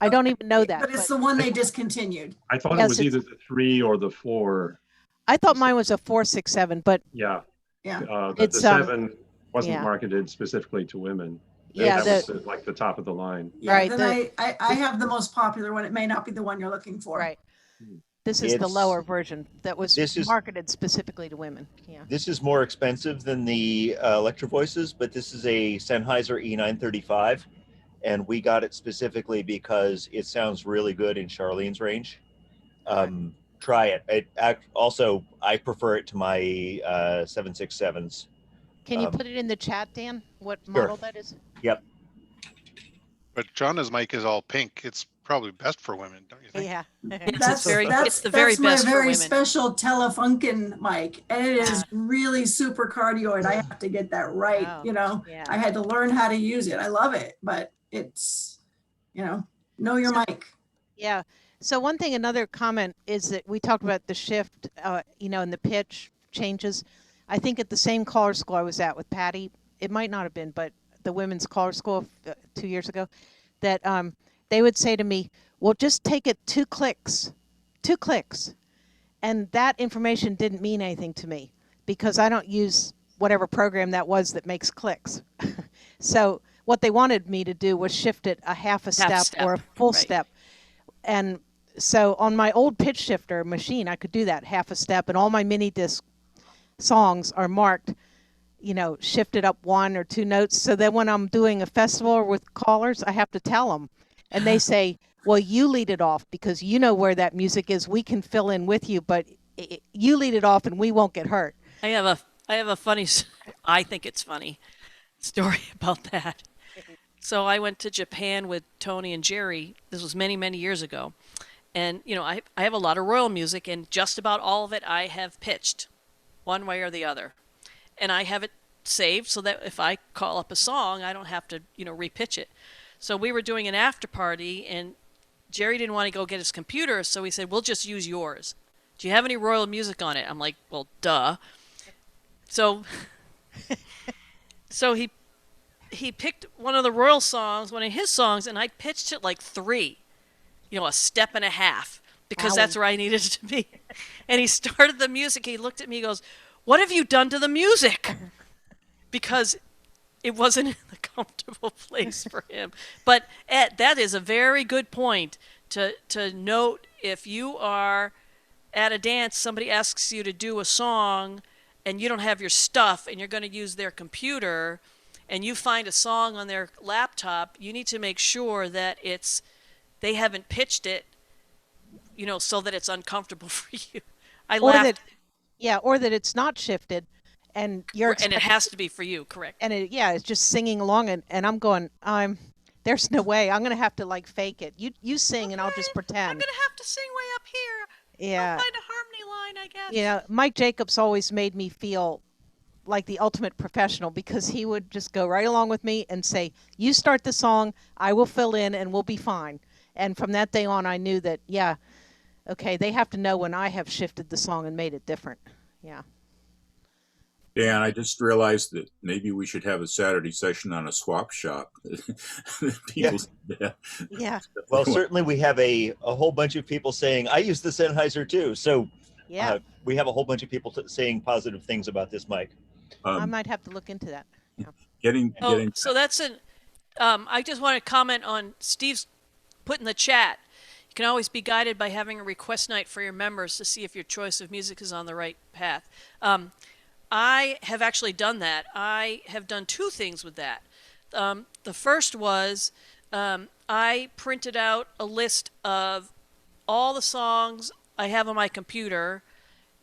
know that. But it's the one they discontinued. I thought it was either the 3 or the 4. I thought mine was a 467, but yeah. The 7 wasn't marketed specifically to women. Yeah, that was like the top of the line. Yeah, right. Then I have the most popular one. It may not be the one you're looking for. Right. This is the lower version that was marketed specifically to women. Yeah. This is more expensive than the Electro Voices, but this is a Sennheiser E935, and we got it specifically because it sounds really good in Charlene's range. Try it. I prefer it to my 767s. Can you put it in the chat, Dan? What model that is? Yep. But Shauna's mic is all pink. It's probably best for women, don't you think? Yeah. It's the very best my for very women. special Telefunken mic, and it is really super cardioid. I have to get that right. I had to learn how to use it. I love it, but it's, know your mic. Yeah. So another comment is that we talked about the shift, and the pitch changes. I think at the same caller school I was at with Patty, it might not have been, but the women's caller school 2 years ago, that they would say to me, well, just take it 2 clicks. And that information didn't mean anything to me because I don't use whatever program that was that makes clicks. So what they wanted me to do was shift it a half a step or a full step. And so on my old pitch shifter machine, I could do that half a step, and all my mini disc songs are marked, shifted up 1 or 2 notes. So then when I'm doing a festival with callers, I have to tell them, And they say, well, you lead it off because you know where that music is. We can fill in with you, but you lead it off and we won't get hurt. I have a funny, I think it's funny, story about that. So I went to Japan with Tony and Jerry. This was many, many years ago. And, you know, I have a lot of royal music, and just about all of it I have pitched one way or the other. And I have it saved so that if I call up a song, I don't have to, you know, repitch it. So we were doing an after party, and Jerry didn't want to go get his computer, so he said, we'll just use yours. Do you have any royal music on it? I'm like, well, duh. So so he picked one of the royal songs, one of his songs, and I pitched it like 3, you know, a step and a half, because that's where I needed it to be. And he started the music. He looked at me, he goes, what have you done to the music? Because it wasn't in a comfortable place for him. But Ed, that is a very good point to note. If you are at a dance, somebody asks you to do a song and you don't have your stuff and you're going to use their computer and you find a song on their laptop, you need to make sure that they haven't pitched it, you know, so that it's uncomfortable for you. Or that it's not shifted. And it has to be for you, correct? And it's just singing along, and I'm going, there's no way. I'm gonna have to like fake it. You sing, and I'll just pretend. I'm gonna have to sing way up here. Yeah. I'll find a harmony line, I guess. You know, Mike Jacobs always made me feel like the ultimate professional because he would just go right along with me and say, "You start the song, I will fill in, and we'll be fine." And from that day on, I knew that, okay, they have to know when I have shifted the song and made it different. Yeah. Dan, I just realized that maybe we should have a Saturday session on a swap shop. Yeah. Well, certainly we have a whole bunch of people saying, I use the Sennheiser too. So we have a whole bunch of people saying positive things about this mic. I might have to look into that. Yeah. Getting. So that's I just want to comment on Steve's put in the chat. You can always be guided by having a request night for your members to see if your choice of music is on the right path. I have actually done that. I have done 2 things with that. The first was I printed out a list of all the songs I have on my computer,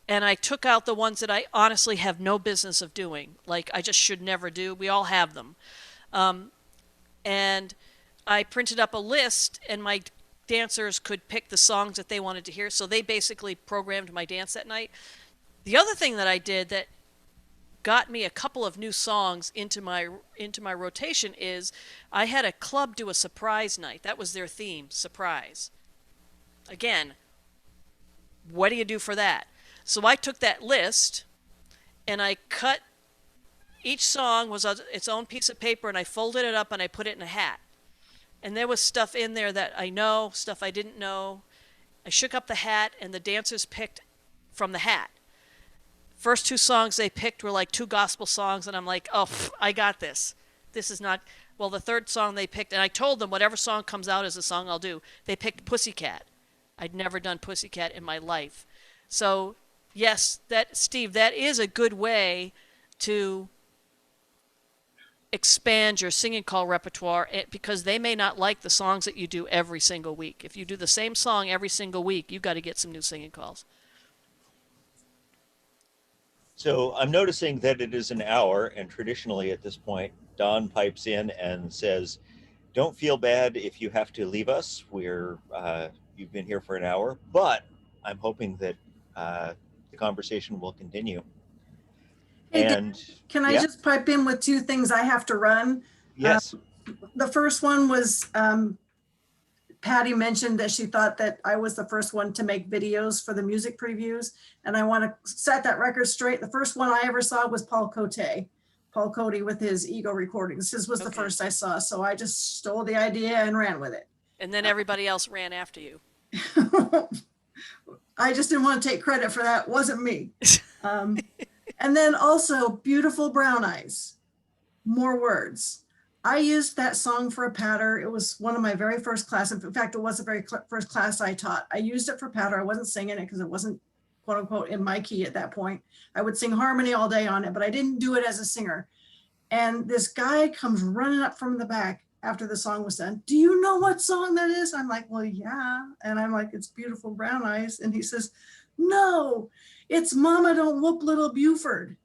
and I took out the ones that I honestly have no business of doing, like I just should never do. We all have them. And I printed up a list, and my dancers could pick the songs that they wanted to hear, so they basically programmed my dance that night. The other thing that I did that got me a couple of new songs into my rotation is I had a club do a surprise night. That was their theme, surprise. Again, what do you do for that? So I took that list and I cut, each song was on its own piece of paper, and I folded it up and I put it in a hat. And there was stuff in there that I know, stuff I didn't know. I shook up the hat and the dancers picked from the hat. First 2 songs they picked were like 2 gospel songs, and I'm like, oh, I got this. This is not, well, the third song they picked, and I told them whatever song comes out is the song I'll do. They picked Pussycat. I'd never done Pussycat in my life. So, yes, Steve, that is a good way to expand your singing call repertoire, because they may not like the songs that you do every single week. If you do the same song every single week, you've got to get some new singing calls. So I'm noticing that it is an hour, and traditionally at this point, Don pipes in and says, don't feel bad if you have to leave us. You've been here for an hour, but I'm hoping that the conversation will continue. Hey, and can I just pipe in with 2 things I have to run? Yes. The first one was Patty mentioned that she thought that I was the first one to make videos for the music previews. And I want to set that record straight. The first one I ever saw was Paul Cody with his ego recordings. His was the first I saw. So I just stole the idea and ran with it. And then everybody else ran after you. I just didn't want to take credit for that. Wasn't me. And then also Beautiful Brown Eyes, More Words. I used that song for a patter. It was one of my very first classes. In fact, it was the very first class I taught. I used it for patter. I wasn't singing it because it wasn't, quote unquote, in my key at that point. I would sing harmony all day on it, but I didn't do it as a singer. And this guy comes running up from the back after the song was done, do you know what song that is? I'm like, well, yeah. And I'm like, it's Beautiful Brown Eyes. And he says, no, it's Mama Don't Whoop Little Buford.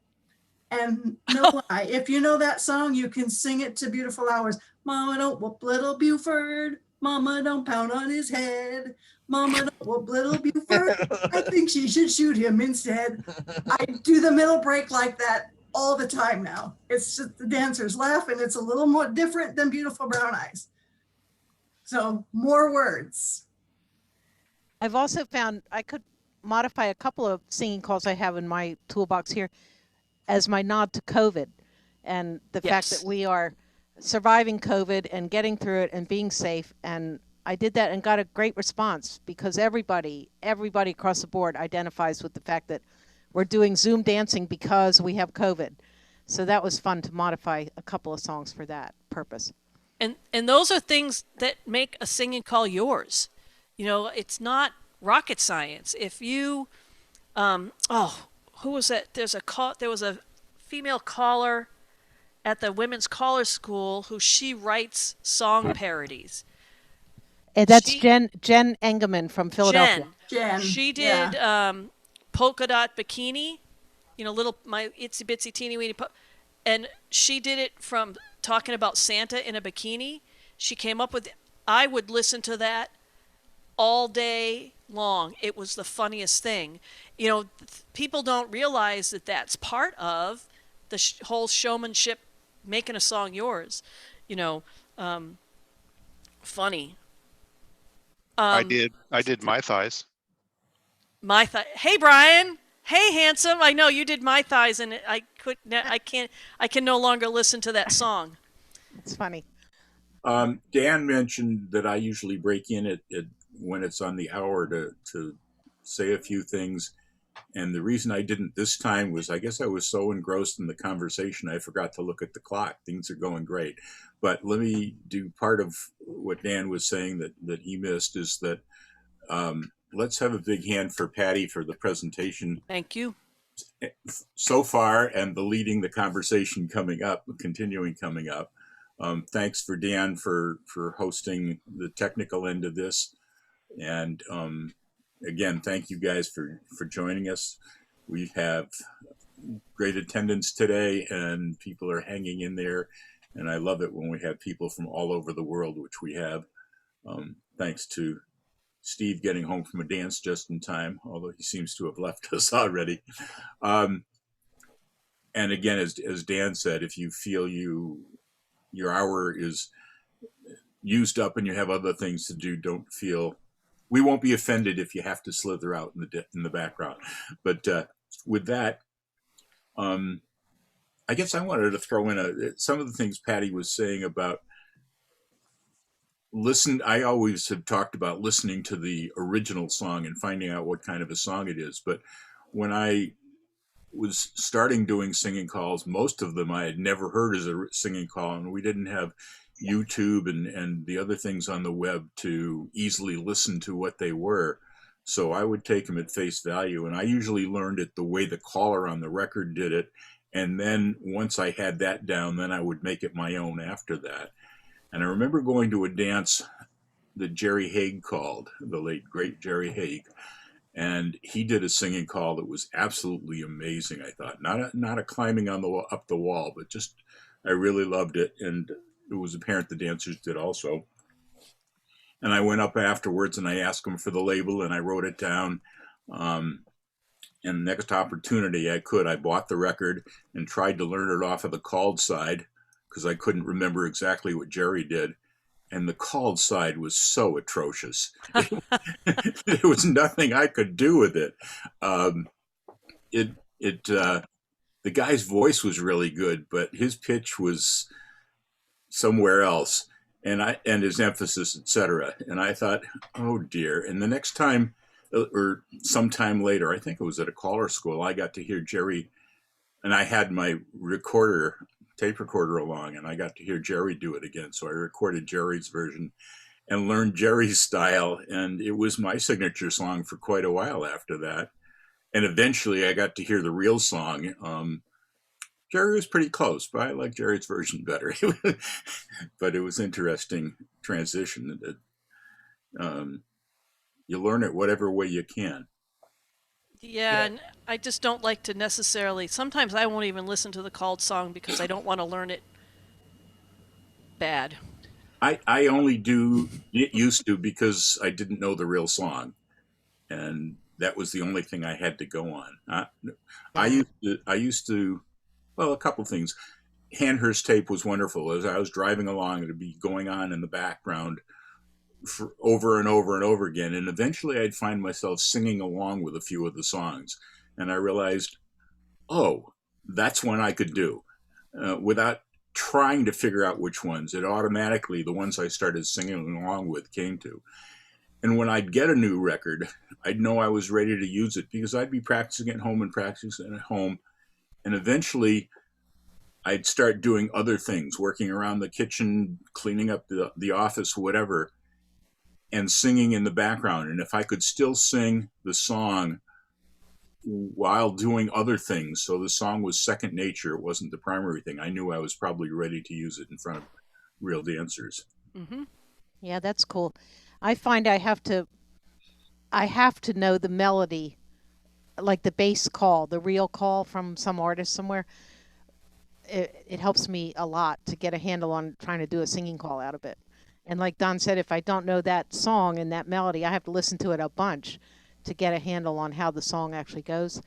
And no lie, if you know that song, you can sing it to beautiful hours. Mama don't whoop little Buford. Mama don't pound on his head. Mama don't whoop little Buford. I think she should shoot him instead. I do the middle break like that all the time now. It's just the dancers laugh, and it's a little more different than Beautiful Brown Eyes. So more words. I've also found I could modify a couple of singing calls I have in my toolbox here as my nod to COVID and the fact that we are surviving COVID and getting through it and being safe. And I did that and got a great response because everybody across the board identifies with the fact that we're doing Zoom dancing because we have COVID. So that was fun to modify a couple of songs for that purpose. And those are things that make a singing call yours. You know, it's not rocket science. If you, who was that? There was a female caller at the Women's Caller School who she writes song parodies. And that's Jen Engelman from Philadelphia. Jen. She did Polka Dot Bikini, you know, my itsy bitsy teeny weeny, and she did it from talking about Santa in a bikini. She came up with, I would listen to that all day long. It was the funniest thing. You know, people don't realize that that's part of the whole showmanship, making a song yours. You know, funny. I did My Thighs. My Thigh. Hey, Brian. Hey, handsome. I know you did My Thighs, and I can no longer listen to that song. It's funny. Dan mentioned that I usually break in at when it's on the hour to say a few things. And the reason I didn't this time was I guess I was so engrossed in the conversation I forgot to look at the clock. Things are going great. But let me do part of what Dan was saying that he missed is that let's have a big hand for Patty for the presentation. Thank you. So far, and the leading the conversation coming up, continuing coming up. Thanks for Dan for hosting the technical end of this. And again, thank you guys for joining us. We have great attendance today and people are hanging in there. And I love it when we have people from all over the world, which we have. Thanks to Steve getting home from a dance just in time, although he seems to have left us already. And again, as Dan said, if you feel your hour is used up and you have other things to do, don't feel, we won't be offended if you have to slither out in the background. But with that, I guess I wanted to throw in some of the things Patty was saying about I always have talked about listening to the original song and finding out what kind of a song it is. But when I was starting doing singing calls, most of them I had never heard as a singing call, and we didn't have YouTube and the other things on the web to easily listen to what they were. So I would take them at face value, and I usually learned it the way the caller on the record did it. And then once I had that down, then I would make it my own after that. And I remember going to a dance that Jerry Haig called, the late, great Jerry Haig. And he did a singing call that was absolutely amazing, I thought. Not a climbing up the wall, but just, I really loved it. And it was apparent the dancers did also. And I went up afterwards and I asked them for the label and I wrote it down. And the next opportunity I bought the record and tried to learn it off of the called side, because I couldn't remember exactly what Jerry did. And the called side was so atrocious. There was nothing I could do with it. The guy's voice was really good, but his pitch was somewhere else, and his emphasis, etc. And I thought, oh dear. And the next time, or sometime later, I think it was at a caller school, I got to hear Jerry, and I had my tape recorder along, and I got to hear Jerry do it again. So I recorded Jerry's version and learned Jerry's style, and it was my signature song for quite a while after that. And eventually I got to hear the real song. Jerry was pretty close, but I like Jerry's version better. But it was interesting transition. You learn it whatever way you can. Yeah, and I just don't like to necessarily. Sometimes I won't even listen to the called song because I don't want to learn it bad. I only used to because I didn't know the real song, and that was the only thing I had to go on. I used to, well, a couple things. Handhurst tape was wonderful. As I was driving along, it'd be going on in the background for over and over and over again, and eventually I'd find myself singing along with a few of the songs, and I realized, oh, that's one I could do without trying to figure out which ones. It automatically, the ones I started singing along with came to. And when I'd get a new record, I'd know I was ready to use it because I'd be practicing at home and practicing at home. And eventually I'd start doing other things, working around the kitchen, cleaning up the office, whatever, and singing in the background. And if I could still sing the song while doing other things, so the song was second nature, it wasn't the primary thing, I knew I was probably ready to use it in front of real dancers. Mm-hmm. Yeah, that's cool. I find I have to know the melody, like the bass call, the real call from some artist somewhere. It helps me a lot to get a handle on trying to do a singing call out of it. And like Don said, if I don't know that song and that melody, I have to listen to it a bunch to get a handle on how the song actually goes.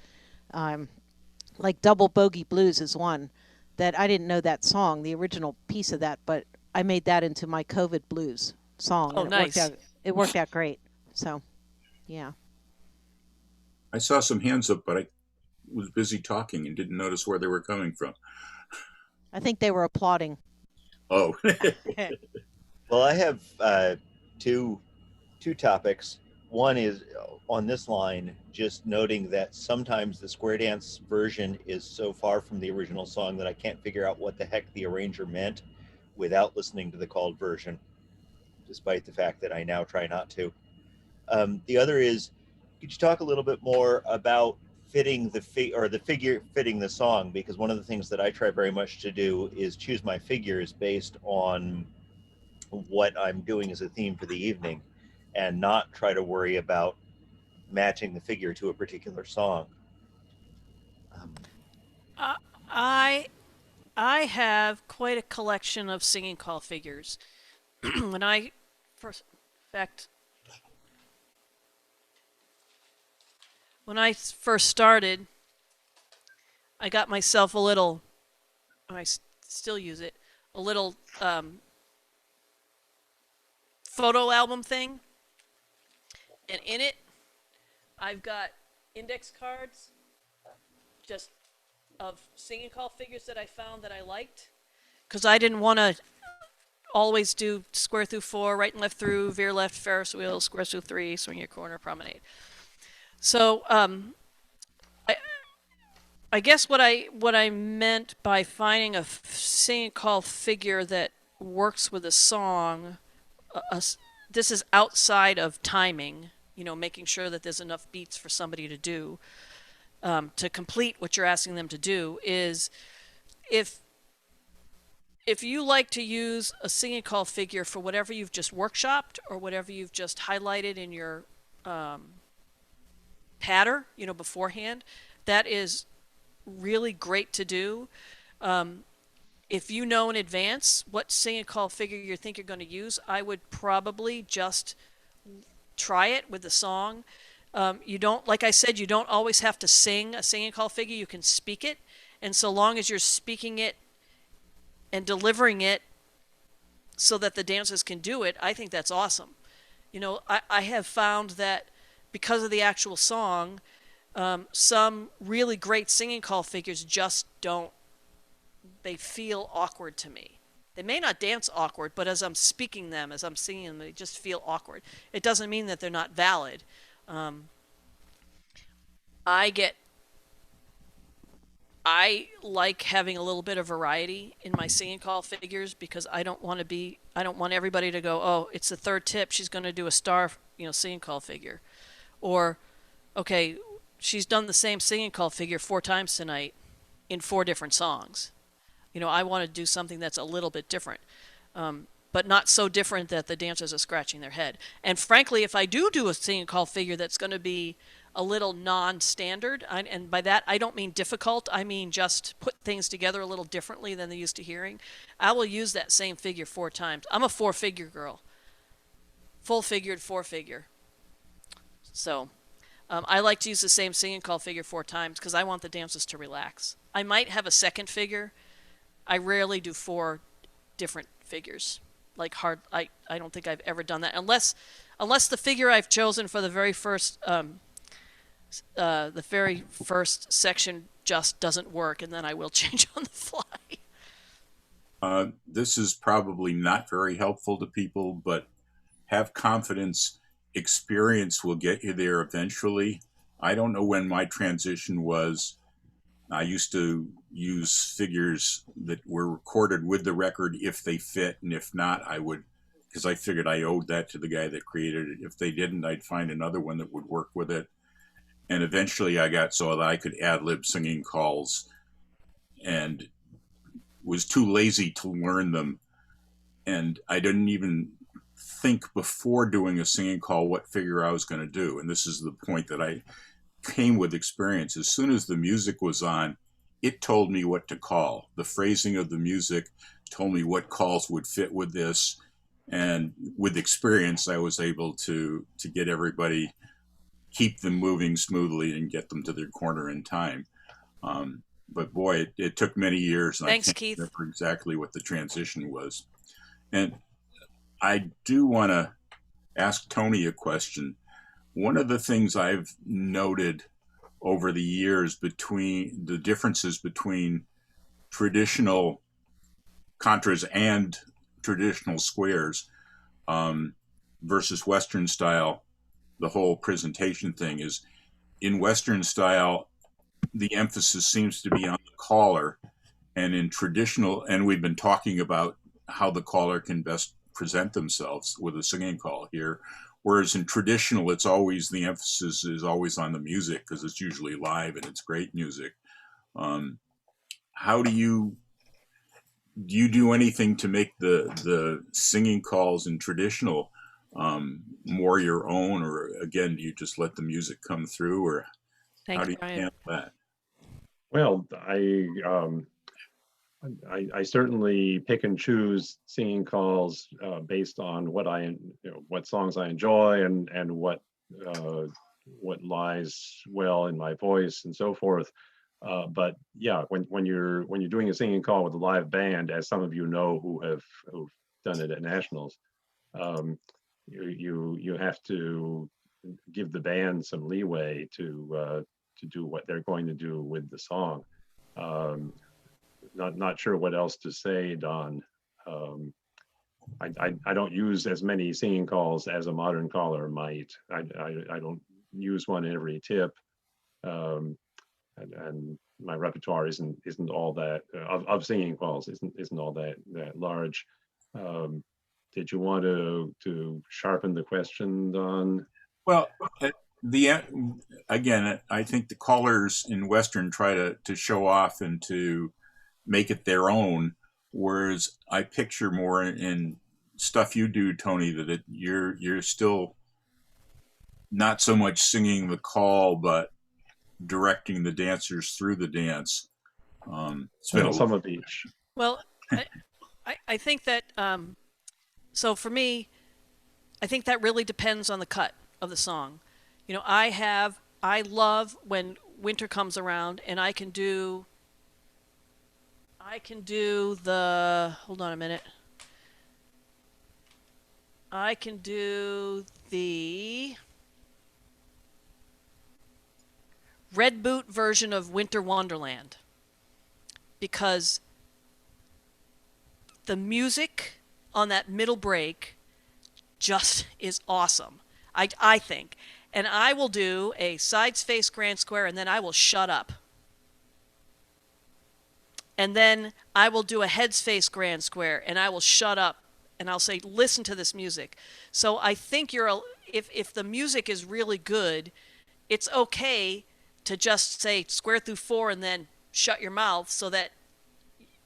Like Double Bogey Blues is one that I didn't know that song, the original piece of that, but I made that into my COVID blues song. Oh, and nice. It worked out great. So, yeah. I saw some hands up, but I was busy talking and didn't notice where they were coming from. I think they were applauding. Oh. Well, I have two topics. One is on this line, just noting that sometimes the square dance version is so far from the original song that I can't figure out what the heck the arranger meant without listening to the called version, despite the fact that I now try not to. The other is, could you talk a little bit more about fitting the figure fitting the song? Because one of the things that I try very much to do is choose my figures based on what I'm doing as a theme for the evening, and not try to worry about matching the figure to a particular song. I have quite a collection of singing call figures. When I first started, I got myself a little, and I still use it, a little photo album thing. And in it, I've got index cards just of singing call figures that I found that I liked. Because I didn't want to always do square through 4, right and left through, veer left, Ferris wheel, square through 3, swing your corner, promenade. So I guess what I meant by finding a singing call figure that works with a song, this is outside of timing, making sure that there's enough beats for somebody to do, to complete what you're asking them to do, is if you like to use a singing call figure for whatever you've just workshopped or whatever you've just highlighted in your patter, beforehand, that is really great to do. If you know in advance what singing call figure you think you're going to use, I would probably just try it with the song. You don't, like I said, you don't always have to sing a singing call figure. You can speak it, and so long as you're speaking it and delivering it so that the dancers can do it, I think that's awesome. I have found that because of the actual song, some really great singing call figures just don't, they feel awkward to me. They may not dance awkward, but as I'm speaking them, as I'm singing them, they just feel awkward. It doesn't mean that they're not valid. I like having a little bit of variety in my singing call figures because I don't want everybody to go, oh, it's the third tip, she's going to do a star, singing call figure. Or, okay, she's done the same singing call figure 4 times tonight. in 4 different songs. You know, I want to do something that's a little bit different, but not so different that the dancers are scratching their head. And frankly, if I do a singing call figure that's going to be a little non-standard, and by that I don't mean difficult, I mean just put things together a little differently than they're used to hearing, I will use that same figure 4 times. I'm a 4-figure girl. Full figured 4-figure. So I like to use the same singing call figure 4 times because I want the dancers to relax. I might have a second figure. I rarely do 4 different figures. Like hard, I don't think I've ever done that unless the figure I've chosen for the very first section just doesn't work, and then I will change on the fly. This is probably not very helpful to people, but have confidence. Experience will get you there eventually. I don't know when my transition was. I used to use figures that were recorded with the record if they fit, and if not, I would, because I figured I owed that to the guy that created it. If they didn't, I'd find another one that would work with it. And eventually I got so that I could ad-lib singing calls and was too lazy to learn them. And I didn't even think before doing a singing call what figure I was going to do. And this is the point that I came with experience. As soon as the music was on, it told me what to call. The phrasing of the music told me what calls would fit with this. And with experience, I was able to get everybody, keep them moving smoothly and get them to their corner in time. But boy, it took many years. And Thanks, I can't Keith. remember exactly what the transition was. And I do want to ask Tony a question. One of the things I've noted over the years between the differences between traditional contras and traditional squares versus Western style, the whole presentation thing is, in Western style, the emphasis seems to be on the caller, and in traditional, and we've been talking about how the caller can best present themselves with a singing call here. Whereas in traditional, it's always, the emphasis is always on the music because it's usually live and it's great music. How do you do anything to make the singing calls in traditional more your own, or again, do you just let the music come through, or Thanks, how do you Bryan. handle that? Well, I certainly pick and choose singing calls based on what songs I enjoy and what lies well in my voice and so forth. But yeah, when you're doing a singing call with a live band, as some of you know who've done it at nationals, you have to give the band some leeway to do what they're going to do with the song. Not sure what else to say, Don. I don't use as many singing calls as a modern caller might. I don't use one every tip, and my repertoire isn't all that of singing calls isn't all that large. Did you want to sharpen the question, Don? Well, again, I think the callers in Western try to show off and to make it their own, whereas I picture more in stuff you do, Tony, that you're still not so much singing the call, but directing the dancers through the dance. Some of each. Well, I think that, so for me, I think that really depends on the cut of the song. You know, I love when winter comes around and I can do hold on a minute. I can do the Red Boot version of Winter Wonderland because the music on that middle break just is awesome, I think. And I will do a sides face grand square and then I will shut up. And then I will do a heads face grand square and I will shut up and I'll say, listen to this music. So I think if the music is really good, it's okay to just say square through 4 and then shut your mouth so that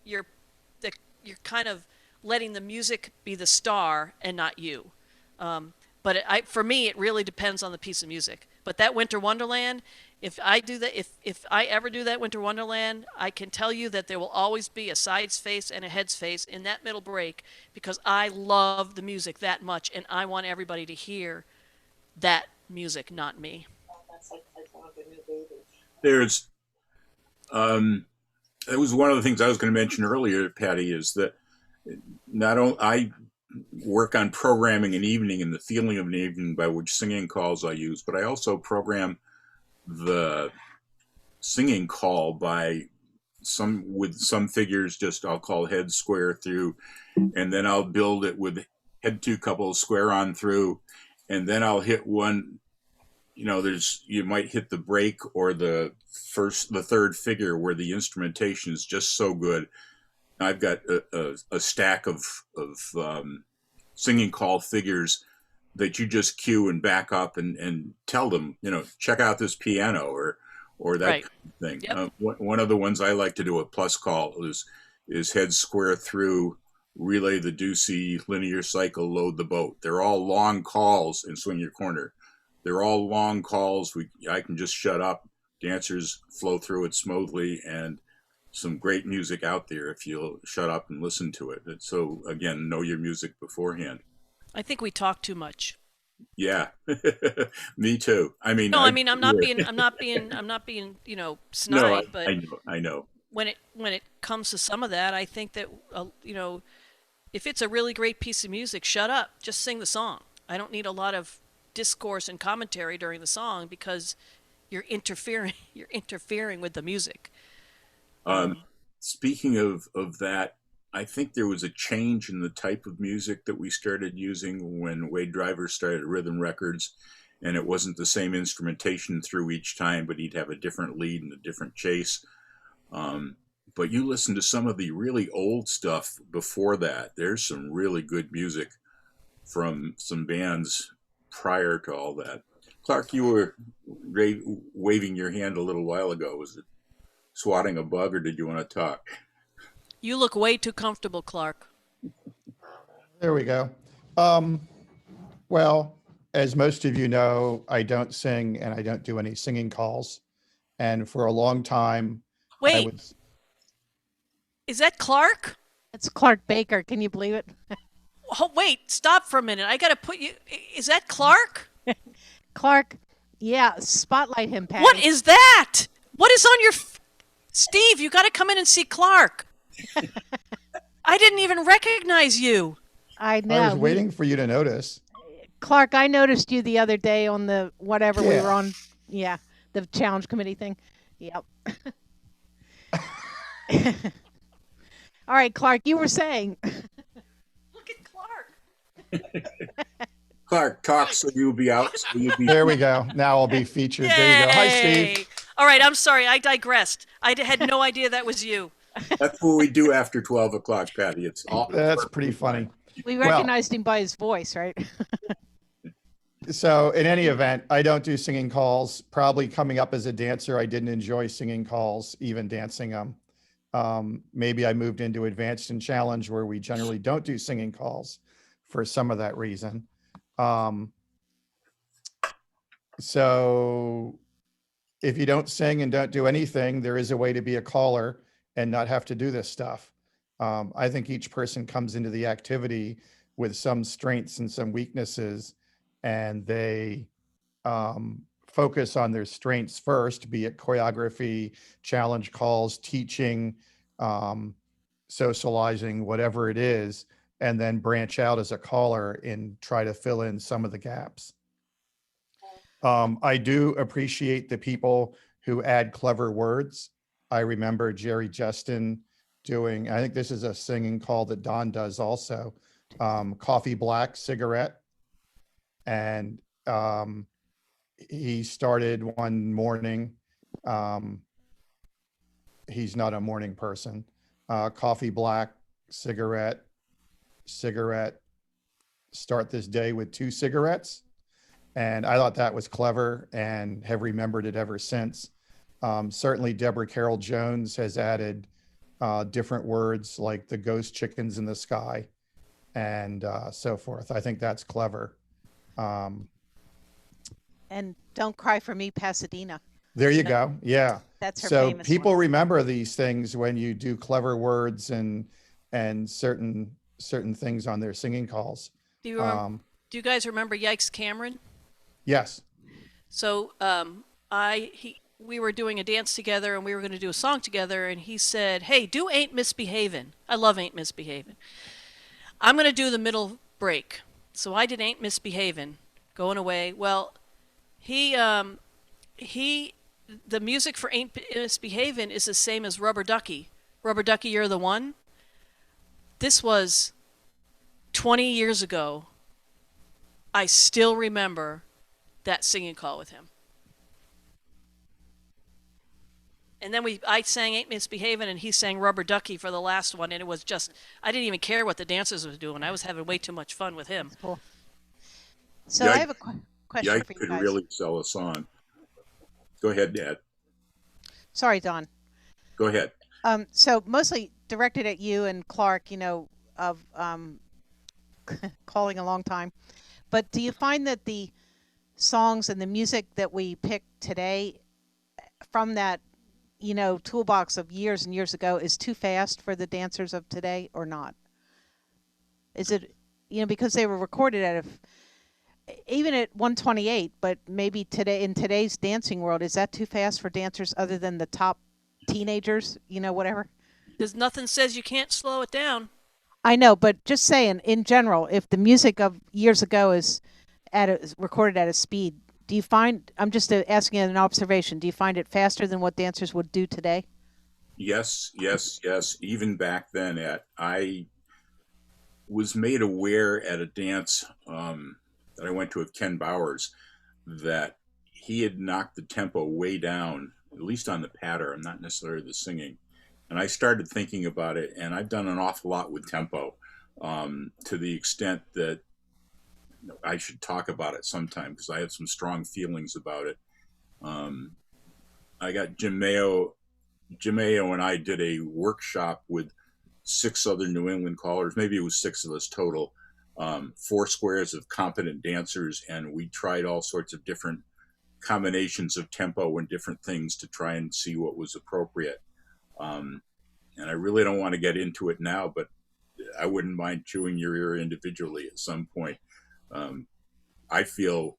you're you're kind of letting the music be the star and not you. But for me, it really depends on the piece of music. But that Winter Wonderland, if I do that, if I ever do that Winter Wonderland, I can tell you that there will always be a side's face and a head's face in that middle break, because I love the music that much, and I want everybody to hear that music, not me. There's, that was one of the things I was going to mention earlier, Patty, is that not only I work on programming an evening and the feeling of an evening by which singing calls I use, but I also program the singing call by with some figures, just I'll call head square through, and then I'll build it with head 2 couple square on through, and then I'll hit one. You might hit the break or the third figure where the instrumentation is just so good. I've got a stack of singing call figures that you just cue and back up and tell them, check out this piano or that Right. kind of thing. Yep. One of the ones I like to do a plus call is head square through, relay the Ducey, linear cycle, load the boat. They're all long calls and swing your corner. They're all long calls. I can just shut up. Dancers flow through it smoothly, and some great music out there if you'll shut up and listen to it. So again, know your music beforehand. I think we talk too much. Yeah, me too. I mean, No, I mean, I'm not being, snide, but I know. when it comes to some of that, I think that, if it's a really great piece of music, shut up, just sing the song. I don't need a lot of discourse and commentary during the song, because you're interfering with the music. Speaking of that, I think there was a change in the type of music that we started using when Wade Driver started Rhythm Records, and it wasn't the same instrumentation through each time, but he'd have a different lead and a different chase. But you listen to some of the really old stuff before that. There's some really good music from some bands prior to all that. Clark, you were waving your hand a little while ago. Was it swatting a bug, or did you want to talk? You look way too comfortable, Clark. There we go. Well, as most of you know, I don't sing and I don't do any singing calls. And for a long time, Wait, is that Clark? It's Clark Baker. Can you believe it? Oh, wait, stop for a minute. I got to put you. Is that Clark? Clark, yeah, spotlight him, Patty. What is that? What is on your... Steve, you got to come in and see Clark. I didn't even recognize you. I know. I was waiting for you to notice. Clark, I noticed you the other day on the whatever we Yeah. were on. Yeah, the challenge committee thing. Yep. All right, Clark, you were saying. Look at Clark. Clark, talk so you'll be out. So you'll be There we go. Now I'll be featured. There you go. Hi, Yay. Steve. All right, I'm sorry. I digressed. I had no idea that was you. That's what we do after 12 o'clock, Patty. It's all That's pretty funny. We Well- recognized him by his voice, right? So in any event, I don't do singing calls. Probably coming up as a dancer, I didn't enjoy singing calls, even dancing them. Maybe I moved into advanced and challenge where we generally don't do singing calls for some of that reason. So if you don't sing and don't do anything, there is a way to be a caller and not have to do this stuff. I think each person comes into the activity with some strengths and some weaknesses, and they focus on their strengths first, be it choreography, challenge calls, teaching, socializing, whatever it is, and then branch out as a caller and try to fill in some of the gaps. I do appreciate the people who add clever words. I remember Jerry Justin doing, I think this is a singing call that Don does also, coffee black cigarette. And he started one morning. He's not a morning person. Coffee black, cigarette, start this day with 2 cigarettes. And I thought that was clever and have remembered it ever since. Certainly Deborah Carroll Jones has added different words like the ghost chickens in the sky and so forth. I think that's clever. And Don't Cry for Me, Pasadena. There you go. Yeah. That's her So famous people one. remember these things when you do clever words and certain things on their singing calls. Do you guys remember Yikes Cameron? Yes. So we were doing a dance together and we were going to do a song together, and he said, "Hey, do Ain't Misbehavin'." I love Ain't Misbehavin'. I'm going to do the middle break. So I did Ain't Misbehavin', Going Away. Well, the music for Ain't Misbehavin' is the same as Rubber Ducky. Rubber Ducky, You're the One. This was 20 years ago. I still remember that singing call with him. And then I sang Ain't Misbehavin' and he sang Rubber Ducky for the last one, and it was just, I didn't even care what the dancers was doing. I was having way too much fun with him. Cool. So I have a question Yike for you could guys. really sell a song. Go ahead, Dad. Sorry, Don. Go ahead. So mostly directed at you and Clark, of calling a long time. But do you find that the songs and the music that we pick today from that, toolbox of years and years ago is too fast for the dancers of today or not? Is it, because they were recorded even at 128, but maybe today in today's dancing world, is that too fast for dancers other than the top teenagers, whatever? There's nothing says you can't slow it down. I know, but just saying, in general, if the music of years ago is recorded at a speed, do you find, I'm just asking an observation, do you find it faster than what dancers would do today? Yes. Even back then, I was made aware at a dance that I went to with Ken Bowers that he had knocked the tempo way down, at least on the patter, not necessarily the singing. And I started thinking about it, and I've done an awful lot with tempo to the extent that I should talk about it sometime because I have some strong feelings about it. I got Jim Mayo and I did a workshop with 6 other New England callers. Maybe it was 6 of us total, 4 squares of competent dancers. And we tried all sorts of different combinations of tempo and different things to try and see what was appropriate. And I really don't want to get into it now, but I wouldn't mind chewing your ear individually at some point. I feel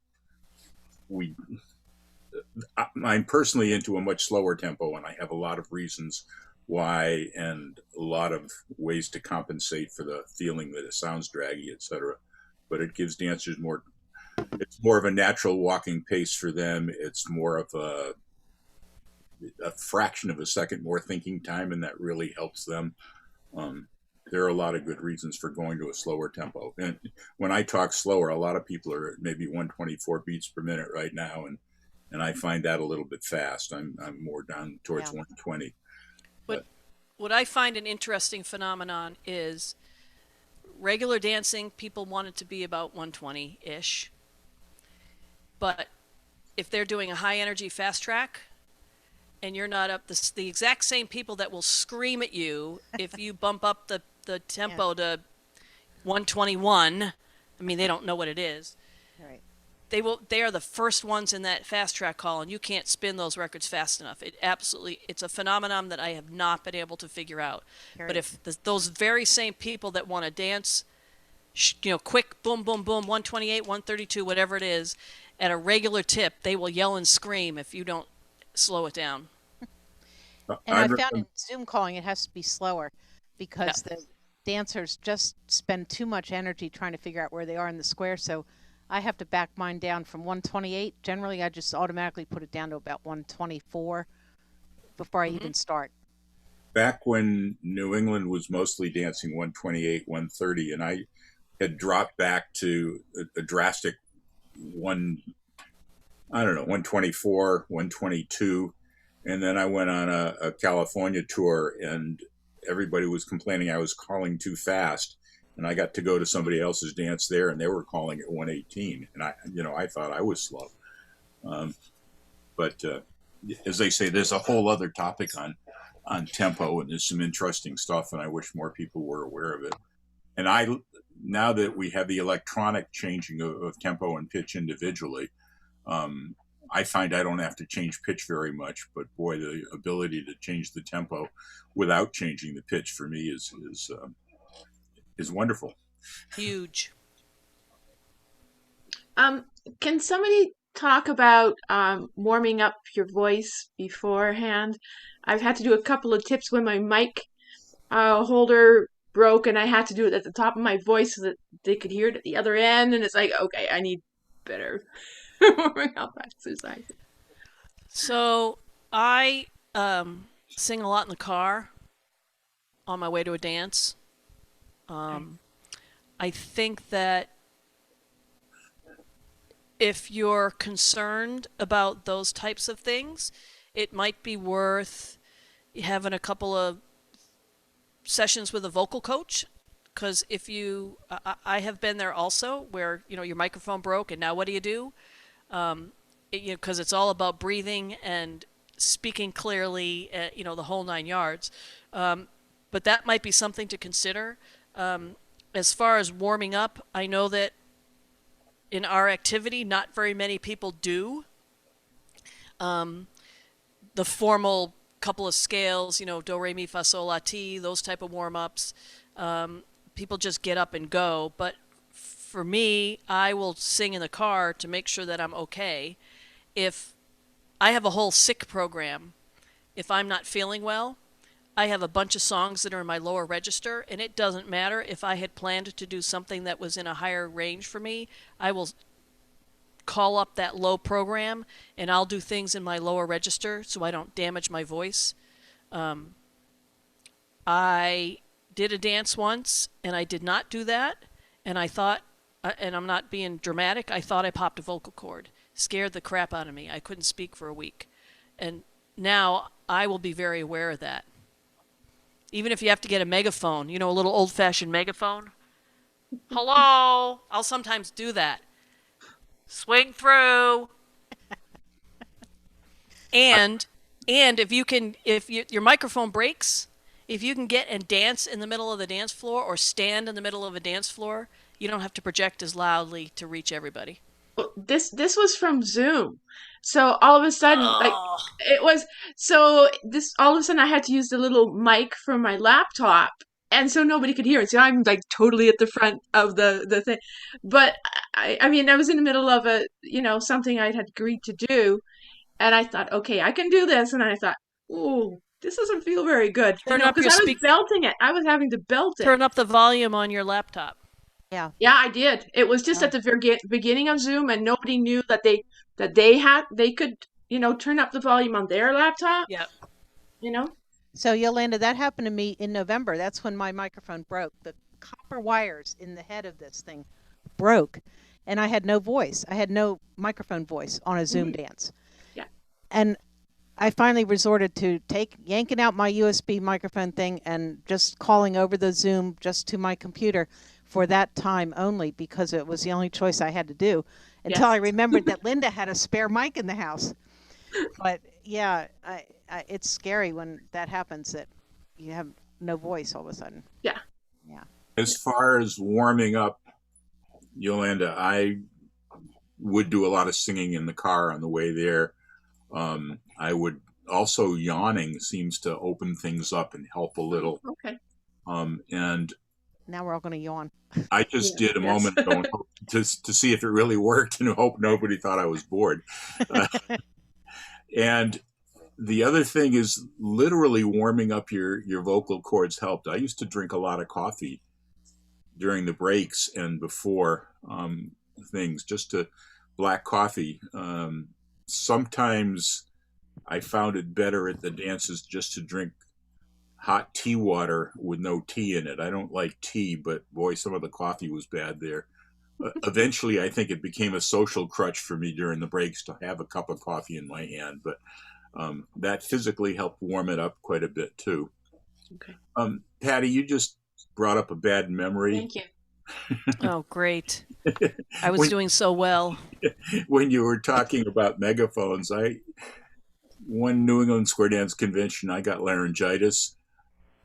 I'm personally into a much slower tempo, and I have a lot of reasons why and a lot of ways to compensate for the feeling that it sounds draggy, etc. But it gives dancers it's more of a natural walking pace for them. It's more of a fraction of a second more thinking time, and that really helps them. There are a lot of good reasons for going to a slower tempo. And when I talk slower, a lot of people are at maybe 124 beats per minute right now, and I find that a little bit fast. I'm more down towards 120. What I find an interesting phenomenon is regular dancing, people want it to be about 120-ish. But if they're doing a high energy fast track, and you're not up, the exact same people that will scream at you if you bump up the tempo to 121. I mean, they don't know what it is. Right. They are the first ones in that fast track call, and you can't spin those records fast enough. It's a phenomenon that I have not been able to figure out. Right. But if those very same people that want to dance, quick, boom, boom, boom, 128, 132, whatever it is, at a regular tip, they will yell and scream if you don't slow it down. And I found in Zoom calling, it has to be slower because the dancers just spend too much energy trying to figure out where they are in the square. So I have to back mine down from 128. Generally, I just automatically put it down to about 124 before I even start. Back when New England was mostly dancing 128, 130, and I had dropped back to a drastic 124, 122. And then I went on a California tour, and everybody was complaining I was calling too fast. And I got to go to somebody else's dance there, and they were calling it 118. And I thought I was slow. But as they say, there's a whole other topic on tempo, and there's some interesting stuff, and I wish more people were aware of it. And now that we have the electronic changing of tempo and pitch individually, I find I don't have to change pitch very much, but boy, the ability to change the tempo without changing the pitch for me is wonderful. Huge. Can somebody talk about warming up your voice beforehand? I've had to do a couple of tips when my mic holder broke, and I had to do it at the top of my voice so that they could hear it at the other end. And it's like, okay, I need better warming up exercise. So I sing a lot in the car on my way to a dance. I think that if you're concerned about those types of things, it might be worth having a couple of sessions with a vocal coach. Because if you, I have been there also, where your microphone broke, and now what do? Because it's all about breathing and speaking clearly, the whole 9 yards. But that might be something to consider. As far as warming up, I know that in our activity, not very many people do the formal couple of scales, do, re, mi, fa, sol, la, ti, those type of warm-ups. People just get up and go. But for me, I will sing in the car to make sure that I'm okay. If I have a whole sick program, if I'm not feeling well, I have a bunch of songs that are in my lower register, and it doesn't matter if I had planned to do something that was in a higher range for me. I will call up that low program, and I'll do things in my lower register so I don't damage my voice. I did a dance once, and I did not do that, and I thought, and I'm not being dramatic, I thought I popped a vocal cord. Scared the crap out of me. I couldn't speak for a week. And now I will be very aware of that. Even if you have to get a megaphone, a little old-fashioned megaphone. Hello! I'll sometimes do that. Swing through. And if your microphone breaks, if you can get and dance in the middle of the dance floor or stand in the middle of a dance floor, you don't have to project as loudly to reach everybody. This was from Zoom. So all of a sudden, all of a sudden I had to use the little mic from my laptop, and so nobody could hear it. So I'm like totally at the front of the thing. But I mean, I was in the middle of something I had agreed to do, and I thought, okay, I can do this. And I thought, ooh, this doesn't feel very good. Turn up your because I was belting it. I was having to belt it. Turn up the volume on your laptop. Yeah. Yeah, I did. It was just at the beginning of Zoom, and nobody knew that they could, turn up the volume on their laptop. Yeah. So Yolanda, that happened to me in November. That's when my microphone broke. The copper wires in the head of this thing broke, and I had no voice. I had no microphone voice on a Zoom dance. Yeah. And I finally resorted to yanking out my USB microphone thing and just calling over the Zoom just to my computer for that time only, because it was the only choice I had to do until I remembered that Linda had a spare mic in the house. But yeah, it's scary when that happens, that you have no voice all of a sudden. Yeah. Yeah. As far as warming up, Yolanda, I would do a lot of singing in the car on the way there. I would also, yawning seems to open things up and help a little. Okay. And now we're all going to yawn. I just did a moment ago to see if it really worked, and hope nobody thought I was bored. And the other thing is literally warming up your vocal cords helped. I used to drink a lot of coffee during the breaks and before things, just to black coffee. Sometimes I found it better at the dances just to drink hot tea water with no tea in it. I don't like tea, but boy, some of the coffee was bad there. Eventually, I think it became a social crutch for me during the breaks to have a cup of coffee in my hand, but that physically helped warm it up quite a bit too. Okay. Patty, you just brought up a bad memory. Thank you. Oh, great. I was doing so well. When you were talking about megaphones, one New England Square Dance convention, I got laryngitis,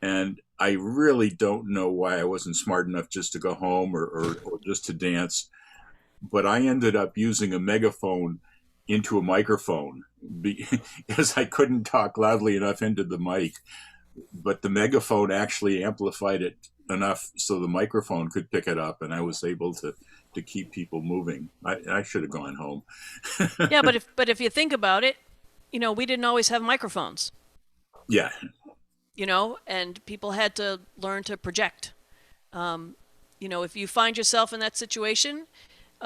and I really don't know why I wasn't smart enough just to go home or just to dance. But I ended up using a megaphone into a microphone because I couldn't talk loudly enough into the mic. But the megaphone actually amplified it enough so the microphone could pick it up, and I was able to keep people moving. I should have gone home. Yeah, but if you think about it, we didn't always have microphones. Yeah. And people had to learn to project. If you find yourself in that situation,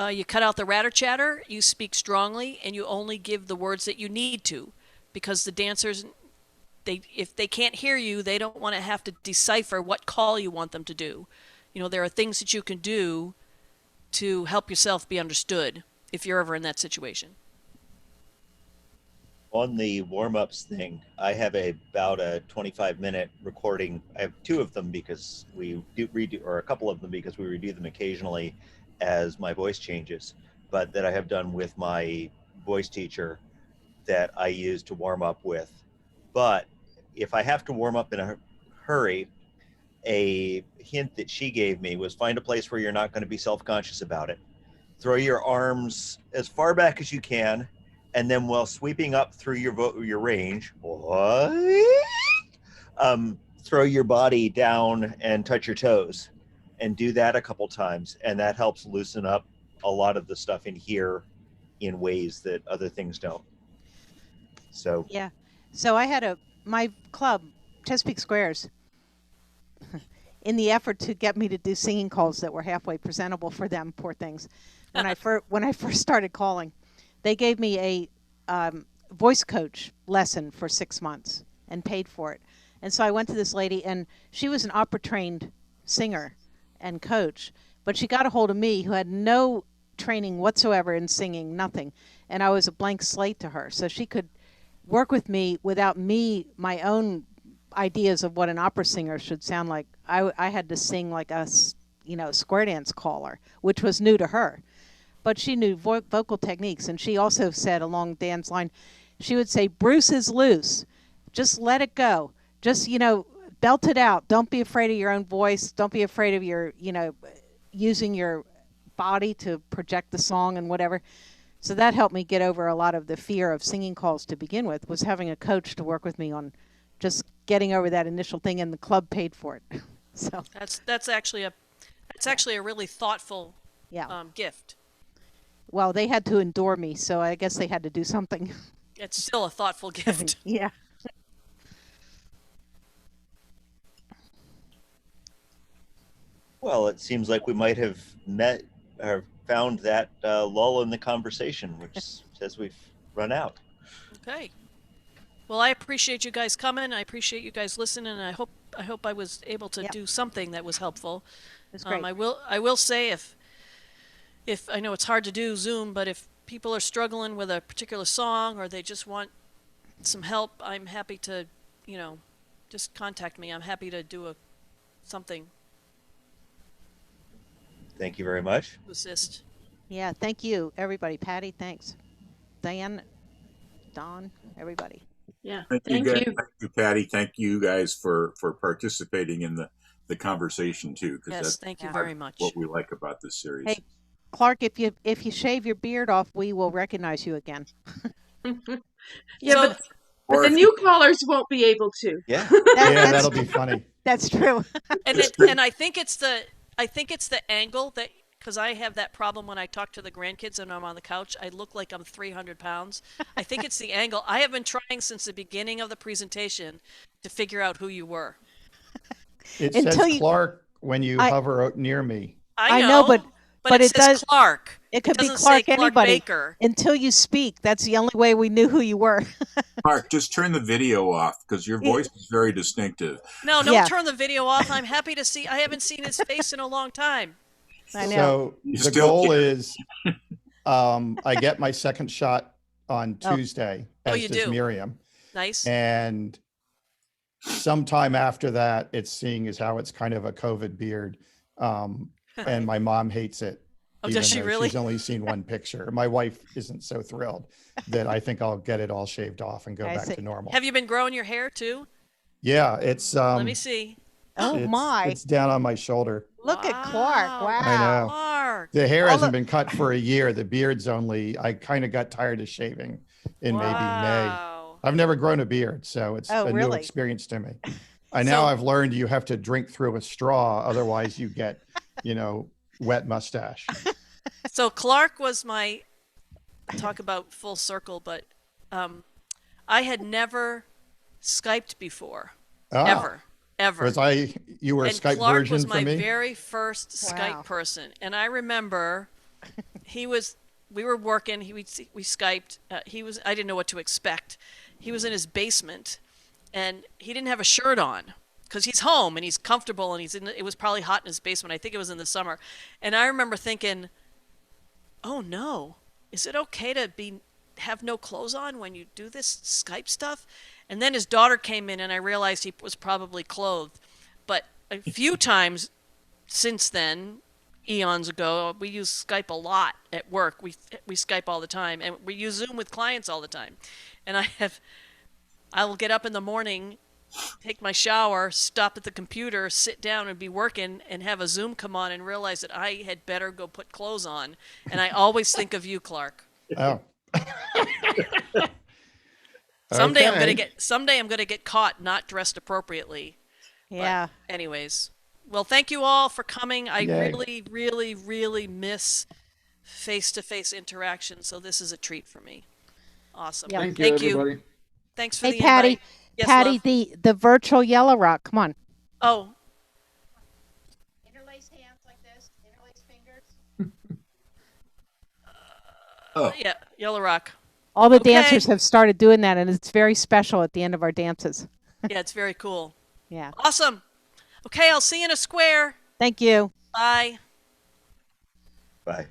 you cut out the ratter chatter, you speak strongly, and you only give the words that you need to, because the dancers, if they can't hear you, they don't want to have to decipher what call you want them to do. There are things that you can do to help yourself be understood if you're ever in that situation. On the warm-ups thing, I have about a 25-minute recording. I have two of them because we do redo, or a couple of them because we redo them occasionally as my voice changes, but that I have done with my voice teacher that I use to warm up with. But if I have to warm up in a hurry, a hint that she gave me was find a place where you're not going to be self-conscious about it. Throw your arms as far back as you can, and then while sweeping up through your range, throw your body down and touch your toes, and do that a couple times, and that helps loosen up a lot of the stuff in here in ways that other things don't. So yeah. So I had my club, Chesapeake Squares, in the effort to get me to do singing calls that were halfway presentable for them, poor things. When I first started calling, they gave me a voice coach lesson for 6 months and paid for it. And so I went to this lady, and she was an opera-trained singer and coach, but she got a hold of me, who had no training whatsoever in singing, nothing. And I was a blank slate to her. So she could work with me without my own ideas of what an opera singer should sound like. I had to sing like a square dance caller, which was new to her. But she knew vocal techniques, and she also said along Dan's line, she would say, Bruce is loose. Just let it go. Just, belt it out. Don't be afraid of your own voice. Don't be afraid of your, using your body to project the song and whatever. So that helped me get over a lot of the fear of singing calls to begin with, was having a coach to work with me on just getting over that initial thing, and the club paid for it. So that's actually a really thoughtful gift. Well, they had to endure me, so I guess they had to do something. It's still a thoughtful gift. Yeah. well, it seems like we might have met or found that lull in the conversation, which says we've run out. Okay. Well, I appreciate you guys coming. I appreciate you guys listening, and I hope I was able to do something that was helpful. That's great. I will say if I know it's hard to do Zoom, but if people are struggling with a particular song or they just want some help, I'm happy to, just contact me. I'm happy to do something Thank you very much. to assist. Yeah, thank you, everybody. Patty, thanks. Diane, Don, everybody. Yeah. Thank Thank you, guys. you. Thank you, Patty. Thank you guys for participating in the conversation too, because Yes, that's thank you very much. what we like about this series. Hey, Clark, if you shave your beard off, we will recognize you again. Yeah, So- but Or the if new callers won't be able to. Yeah. Yeah, that'll be funny. That's true. and I think it's the angle that, because I have that problem when I talk to the grandkids and I'm on the couch. I look like I'm 300 pounds. I think it's the angle. I have been trying since the beginning of the presentation to figure out who you were. It Until says you- Clark when you hover out near me. I know, know, but it it says does- Clark. It could be doesn't Clark say Clark anybody. Baker. Until you speak, that's the only way we knew who you were. Mark, just turn the video off because your voice is very distinctive. No, don't Yeah. turn the video off. I'm happy to see. I haven't seen his face in a long time. I know. So You the still goal can't. is I get my second shot on Tuesday, Oh, as you does do? Miriam. Nice. And sometime after that, it's seeing as how it's kind of a COVID beard. And my mom hates it. Oh, even does she though really? She's only seen one picture. My wife isn't so thrilled that I think I'll get it all shaved off and go I back see. to normal. Have you been growing your hair too? Yeah, it's Let me see. Oh my. it's down on my shoulder. Look at Clark. Wow. I know. Clark. The hair All hasn't the- been cut for a year. The beard's only, I kind of got tired of shaving in maybe May. Wow. I've never grown a beard, so it's Oh, a new really? experience to me. Now So- I've learned you have to drink through a straw, otherwise you get, wet mustache. So Clark was my, talk about full circle, but I had never Skyped before. Ever. Was you were a And Skype Clark version was for my me? very first Wow. Skype person. And I remember we were working, we Skyped, I didn't know what to expect. He was in his basement and he didn't have a shirt on because he's home and he's comfortable and it was probably hot in his basement. I think it was in the summer. And I remember thinking, oh no, is it okay to have no clothes on when you do this Skype stuff? And then his daughter came in and I realized he was probably clothed. But a few times since then, eons ago, we use Skype a lot at work. We Skype all the time, and we use Zoom with clients all the time. And I will get up in the morning, take my shower, stop at the computer, sit down and be working, and have a Zoom come on and realize that I had better go put clothes on. And I always think of you, Clark. Oh. Someday Okay. I'm gonna get caught not dressed appropriately. Yeah. But anyways, well, thank you all for coming. I Yay. really, really, really miss face-to-face interaction, so this is a treat for me. Awesome. Yeah. Thank you, everybody. Thanks for Hey, the Patty. invite. Yes, Patty, love. the virtual Yellow Rock. Come on. Oh, Interlace hands like this. Interlace fingers. Oh, yeah, Yellow Rock. All the Okay. dancers have started doing that, and it's very special at the end of our dances. Yeah, it's very cool. Yeah. Awesome. Okay, I'll see you in a square. Thank you. Bye. Bye.